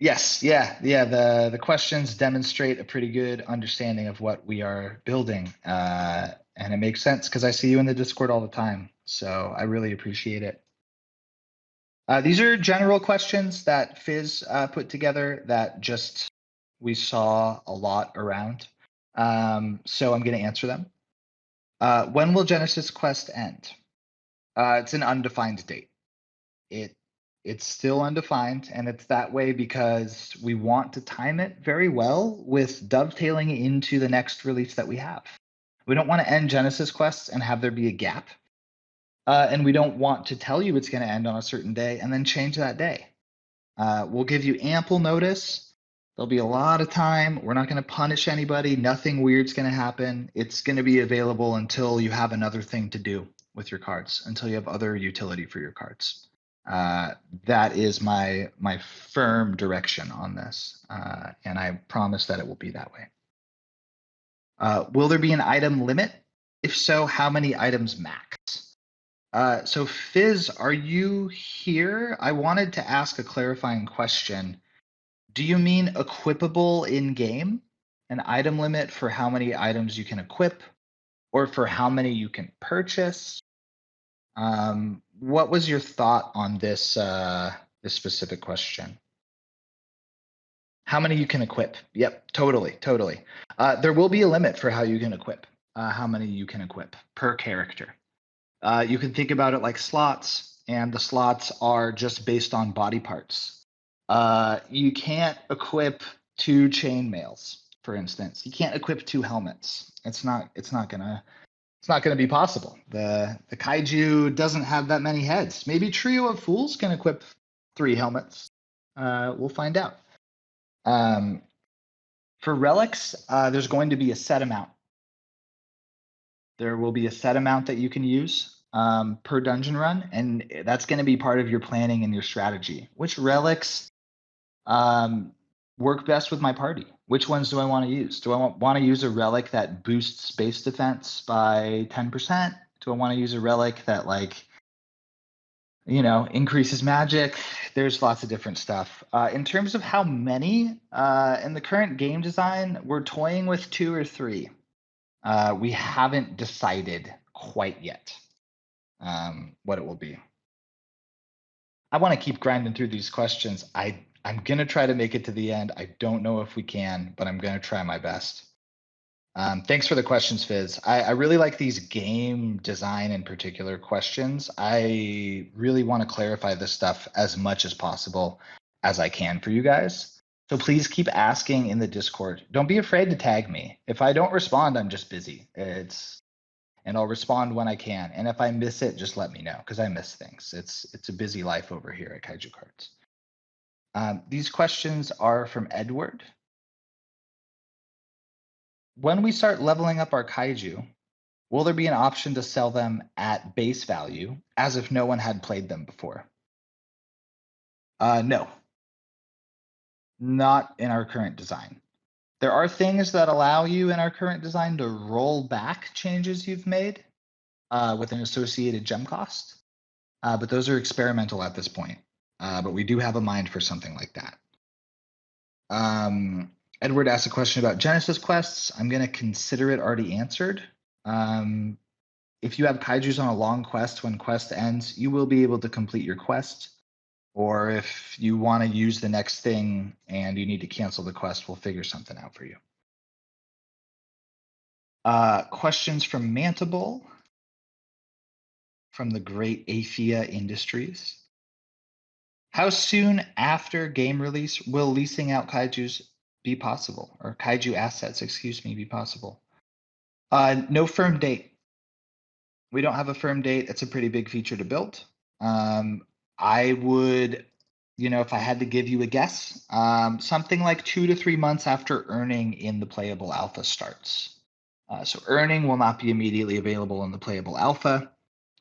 Yes. Yeah. The questions demonstrate a pretty good understanding of what we are building, and it makes sense because I see you in the Discord all the time. So I really appreciate it. These are general questions that Fizz put together that just we saw a lot around. So I'm going to answer them. When will Genesis Quest end? It's an undefined date. It's still undefined, and it's that way because we want to time it very well with dovetailing into the next release that we have. We don't want to end Genesis Quests and have there be a gap. And we don't want to tell you it's going to end on a certain day and then change that day. We'll give you ample notice. There'll be a lot of time. We're not going to punish anybody. Nothing weird's going to happen. It's going to be available until you have another thing to do with your cards, until you have other utility for your cards. That is my firm direction on this, and I promise that it will be that way. Will there be an item limit? If so, how many items max? So Fizz, are you here? I wanted to ask a clarifying question. Do you mean equipable in game? An item limit for how many items you can equip, or for how many you can purchase? What was your thought on this this specific question? How many you can equip? Yep, totally. There will be a limit for how you can equip, how many you can equip per character. You can think about it like slots, and the slots are just based on body parts. You can't equip 2 chainmails, for instance. You can't equip 2 helmets. It's not gonna be possible. The Kaiju doesn't have that many heads. Maybe Trio of Fools can equip 3 helmets. We'll find out. For relics, there's going to be a set amount. There will be a set amount that you can use per dungeon run, and that's going to be part of your planning and your strategy. Which relics work best with my party? Which ones do I want to use? Do I want to use a relic that boosts base defense by 10%? Do I want to use a relic that, like, you know, increases magic? There's lots of different stuff. In terms of how many, in the current game design, we're toying with 2 or 3. We haven't decided quite yet what it will be. I want to keep grinding through these questions. I'm going to try to make it to the end. I don't know if we can, but I'm going to try my best. Thanks for the questions, Fizz. I really like these game design in particular questions. I really want to clarify this stuff as much as possible as I can for you guys. So please keep asking in the Discord. Don't be afraid to tag me. If I don't respond, I'm just busy. And I'll respond when I can. And if I miss it, just let me know because I miss things. It's a busy life over here at Kaiju Cards. These questions are from Edward. When we start leveling up our Kaiju, will there be an option to sell them at base value as if no one had played them before? No, not in our current design. There are things that allow you in our current design to roll back changes you've made with an associated gem cost, but those are experimental at this point. But we do have a mind for something like that. Edward asked a question about Genesis quests. I'm going to consider it already answered. If you have Kaijus on a long quest, when quest ends, you will be able to complete your quest. Or if you want to use the next thing and you need to cancel the quest, we'll figure something out for you. Questions from Mantable from the great Athea Industries. How soon after game release will leasing out Kaijus be possible? Or Kaiju assets, excuse me, be possible? No firm date. We don't have a firm date. It's a pretty big feature to build. I would, if I had to give you a guess, something like 2 to 3 months after earning in the playable alpha starts. So earning will not be immediately available in the playable alpha.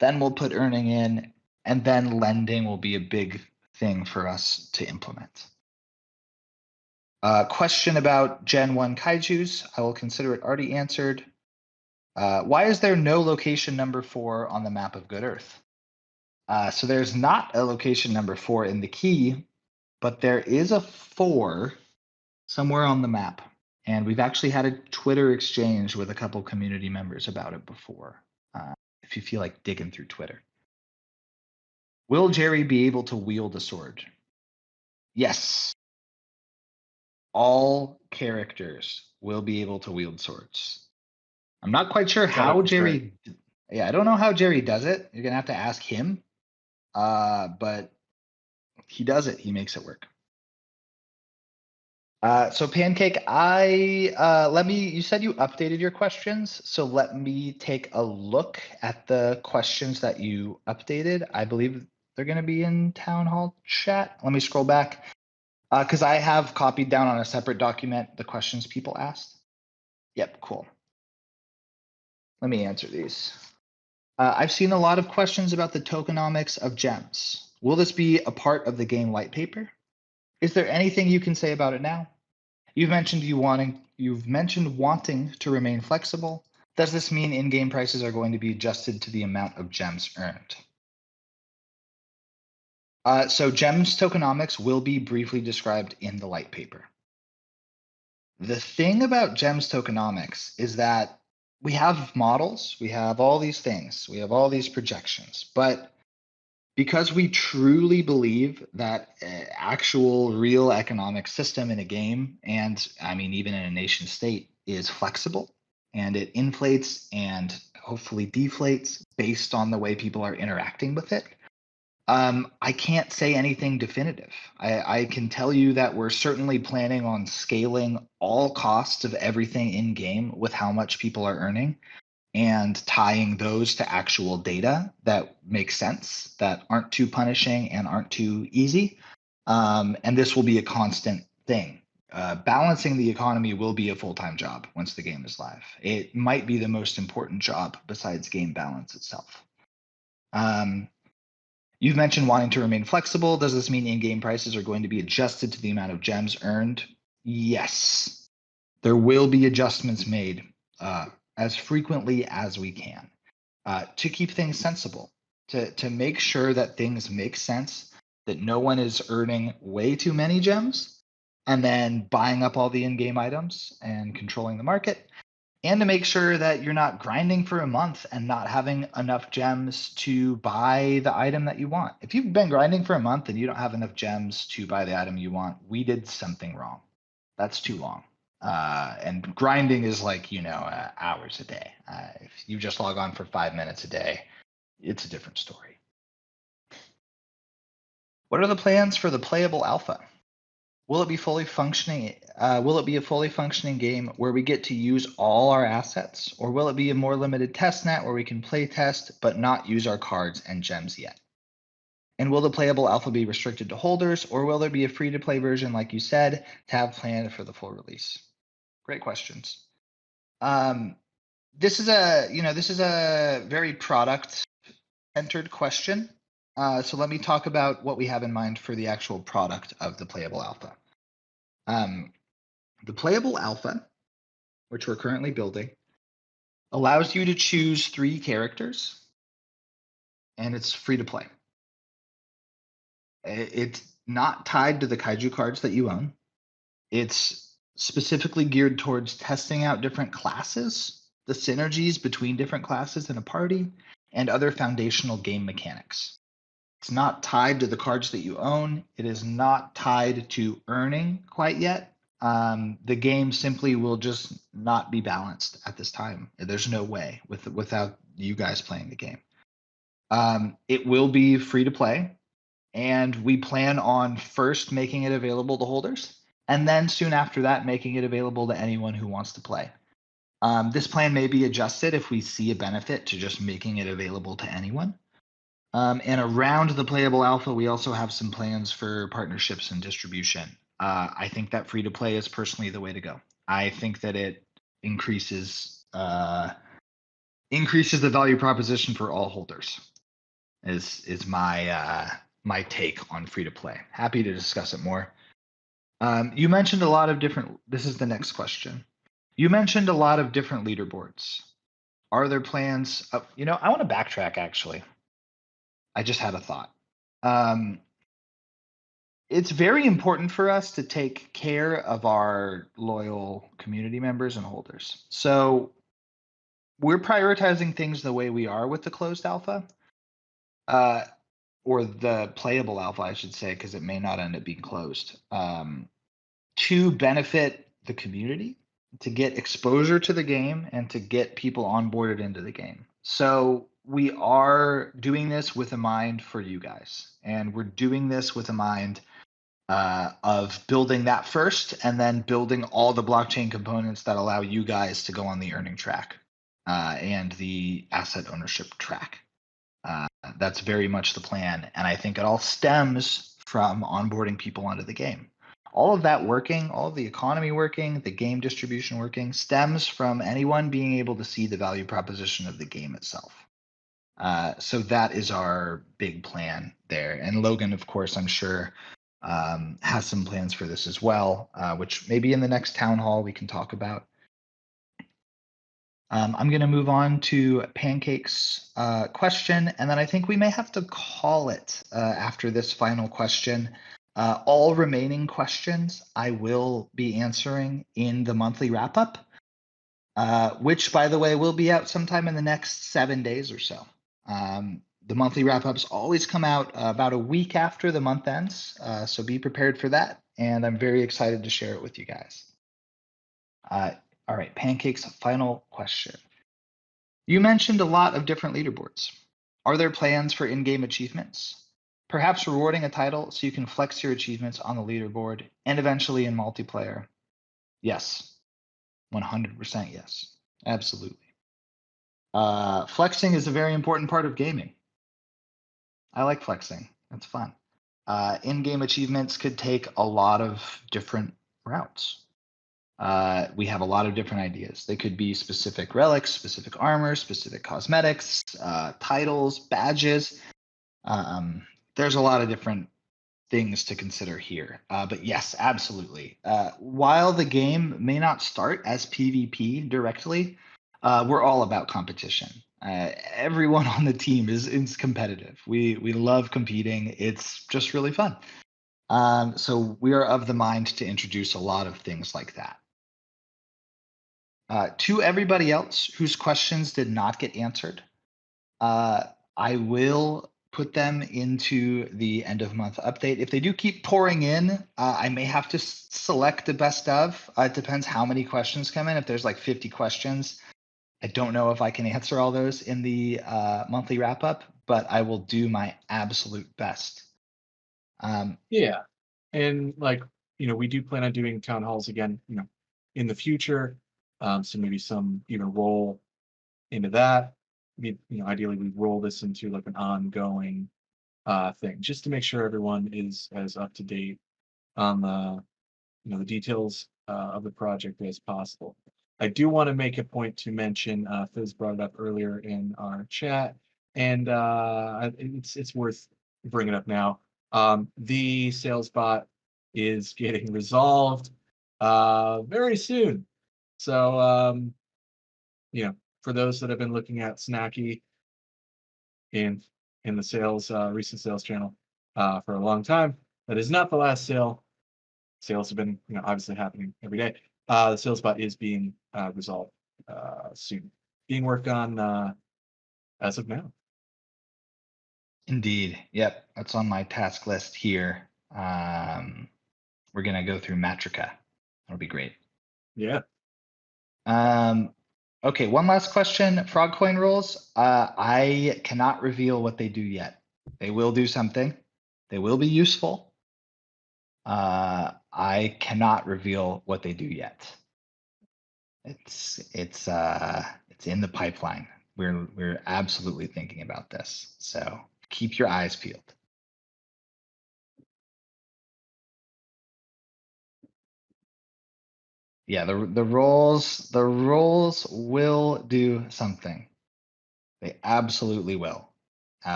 Then we'll put earning in, and then lending will be a big thing for us to implement. Question about Gen 1 Kaijus. I will consider it already answered. Why is there no location number 4 on the map of Good Earth? So there's not a location number 4 in the key, but there is a 4 somewhere on the map. And we've actually had a Twitter exchange with a couple community members about it before, if you feel like digging through Twitter. Will Jerry be able to wield a sword? Yes. All characters will be able to wield swords. I'm not quite sure how Jerry. Yeah, I don't know how Jerry does it. You're gonna have to ask him. But he does it. He makes it work. So Pancake, you said you updated your questions. So let me take a look at the questions that you updated. I believe they're gonna be in Town Hall chat. Let me scroll back. Because I have copied down on a separate document the questions people asked. Yep, cool. Let me answer these. I've seen a lot of questions about the tokenomics of gems. Will this be a part of the game white paper? Is there anything you can say about it now? You've mentioned wanting to remain flexible. Does this mean in-game prices are going to be adjusted to the amount of gems earned? So gems tokenomics will be briefly described in the white paper. The thing about gems tokenomics is that we have models, we have all these things, we have all these projections, but because we truly believe that actual real economic system in a game, and I mean even in a nation state, is flexible and it inflates and hopefully deflates based on the way people are interacting with it. I can't say anything definitive. I can tell you that we're certainly planning on scaling all costs of everything in game with how much people are earning and tying those to actual data that make sense, that aren't too punishing and aren't too easy. And this will be a constant thing. Balancing the economy will be a full-time job once the game is live. It might be the most important job besides game balance itself. You've mentioned wanting to remain flexible. Does this mean in-game prices are going to be adjusted to the amount of gems earned? Yes. There will be adjustments made as frequently as we can to keep things sensible, to make sure that things make sense, that no one is earning way too many gems and then buying up all the in-game items and controlling the market, and to make sure that you're not grinding for a month and not having enough gems to buy the item that you want. If you've been grinding for a month and you don't have enough gems to buy the item you want, we did something wrong. That's too long. And grinding is like, hours a day. If you just log on for 5 minutes a day, it's a different story. What are the plans for the playable alpha? Will it be fully functioning? Will it be a fully functioning game where we get to use all our assets, or will it be a more limited test net where we can play test but not use our cards and gems yet? And will the playable alpha be restricted to holders, or will there be a free-to-play version, like you said, to have planned for the full release? Great questions. This is a very product-centered question. So let me talk about what we have in mind for the actual product of the playable alpha. The playable alpha, which we're currently building, allows you to choose 3 characters, and it's free to play. It's not tied to the Kaiju cards that you own. It's specifically geared towards testing out different classes, the synergies between different classes in a party, and other foundational game mechanics. It's not tied to the cards that you own. It is not tied to earning quite yet. The game simply will just not be balanced at this time. There's no way without you guys playing the game. It will be free to play, and we plan on first making it available to holders, and then soon after that, making it available to anyone who wants to play. This plan may be adjusted if we see a benefit to just making it available to anyone. And around the playable alpha, we also have some plans for partnerships and distribution. I think that free to play is personally the way to go. I think that it increases the value proposition for all holders. Is my my take on free to play. Happy to discuss it more. You mentioned a lot of different. This is the next question. You mentioned a lot of different leaderboards. Are there plans? I want to backtrack actually. I just had a thought. It's very important for us to take care of our loyal community members and holders. So we're prioritizing things the way we are with the closed alpha, or the playable alpha, I should say, because it may not end up being closed, to benefit the community, to get exposure to the game, and to get people onboarded into the game. So we are doing this with a mind for you guys, and we're doing this with a mind of building that first, and then building all the blockchain components that allow you guys to go on the earning track and the asset ownership track. That's very much the plan, and I think it all stems from onboarding people onto the game. All of that working, all of the economy working, the game distribution working, stems from anyone being able to see the value proposition of the game itself. So that is our big plan there. And Logan, of course, I'm sure has some plans for this as well, which maybe in the next town hall we can talk about. I'm going to move on to Pancake's question, and then I think we may have to call it after this final question. All remaining questions I will be answering in the monthly wrap-up, which, by the way, will be out sometime in the next 7 days or so. The monthly wrap-ups always come out about a week after the month ends, so be prepared for that, and I'm very excited to share it with you guys. All right, Pancake's final question. You mentioned a lot of different leaderboards. Are there plans for in-game achievements? Perhaps rewarding a title so you can flex your achievements on the leaderboard and eventually in multiplayer? Yes, 100% yes, absolutely. Flexing is a very important part of gaming. I like flexing, it's fun. In-game achievements could take a lot of different routes. We have a lot of different ideas. They could be specific relics, specific armor, specific cosmetics, titles, badges. There's a lot of different things to consider here. But yes, absolutely. While the game may not start as PvP directly, we're all about competition. Everyone on the team is competitive. We love competing. It's just really fun. So we are of the mind to introduce a lot of things like that. To everybody else whose questions did not get answered, I will put them into the end of month update. If they do keep pouring in, I may have to select the best of. It depends how many questions come in. If there's like 50 questions, I don't know if I can answer all those in the monthly wrap up, but I will do my absolute best. Yeah. And like, we do plan on doing town halls again, in the future. So maybe some even roll into that. Ideally we roll this into like an ongoing thing, just to make sure everyone is as up to date on the details of the project as possible. I do want to make a point to mention, Fizz brought it up earlier in our chat, and it's worth bringing up now. The sales bot is getting resolved very soon. So, for those that have been looking at Snacky in the sales recent sales channel for a long time, that is not the last sale. Sales have been, obviously happening every day. The sales bot is being resolved soon, being worked on as of now. Indeed. Yep. That's on my task list here. We're going to go through Matrica. That'll be great. Yeah. Okay. One last question. Frog coin rules. I cannot reveal what they do yet. They will do something. They will be useful. I cannot reveal what they do yet. It's in the pipeline. We're absolutely thinking about this. So keep your eyes peeled. Yeah, the roles will do something. They absolutely will.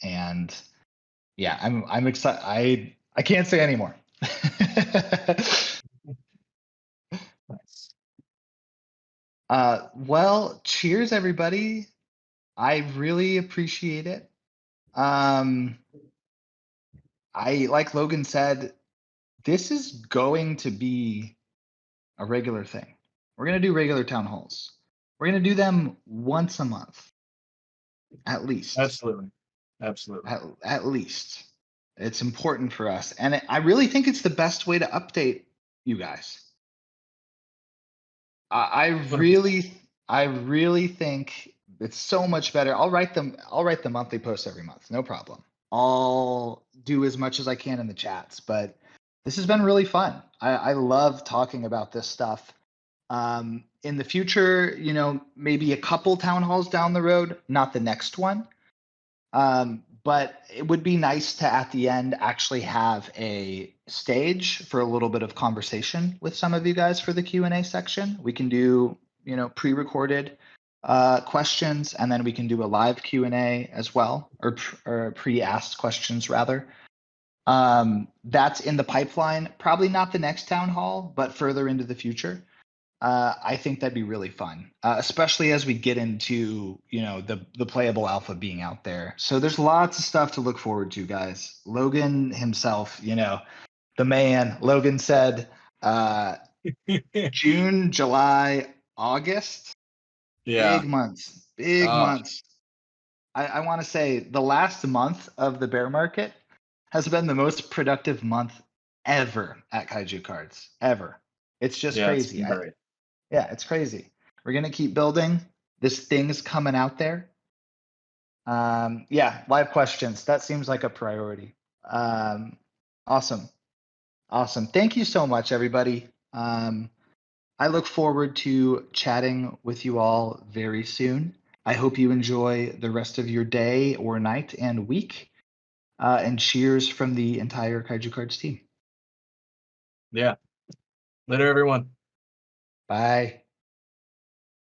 And yeah, I'm excited. I can't say anymore. Nice. Well, cheers everybody. I really appreciate it. I, like Logan said, this is going to be a regular thing. We're going to do regular town halls. We're going to do them once a month, at least. Absolutely. At least. It's important for us. And I really think it's the best way to update you guys. I really think it's so much better. I'll write the monthly post every month, no problem. I'll do as much as I can in the chats, but this has been really fun. I love talking about this stuff. In the future, maybe a couple town halls down the road, not the next one. But it would be nice to, at the end, actually have a stage for a little bit of conversation with some of you guys for the Q&A section. We can do, pre-recorded questions, and then we can do a live Q&A as well, or pre-asked questions rather. That's in the pipeline, probably not the next town hall, but further into the future. I think that'd be really fun, especially as we get into, the playable alpha being out there. So there's lots of stuff to look forward to, guys. Logan himself, the man, Logan said, June, July, August, Yeah. big months. I want to say the last month of the bear market has been the most productive month ever at Kaiju Cards, ever. It's just crazy. Yeah, it's crazy. We're going to keep building. This thing's coming out there. Yeah, live questions. That seems like a priority. Awesome. Thank you so much, everybody. I look forward to chatting with you all very soon. I hope you enjoy the rest of your day or night and week. And cheers from the entire Kaiju Cards team. Yeah. Later, everyone. Bye.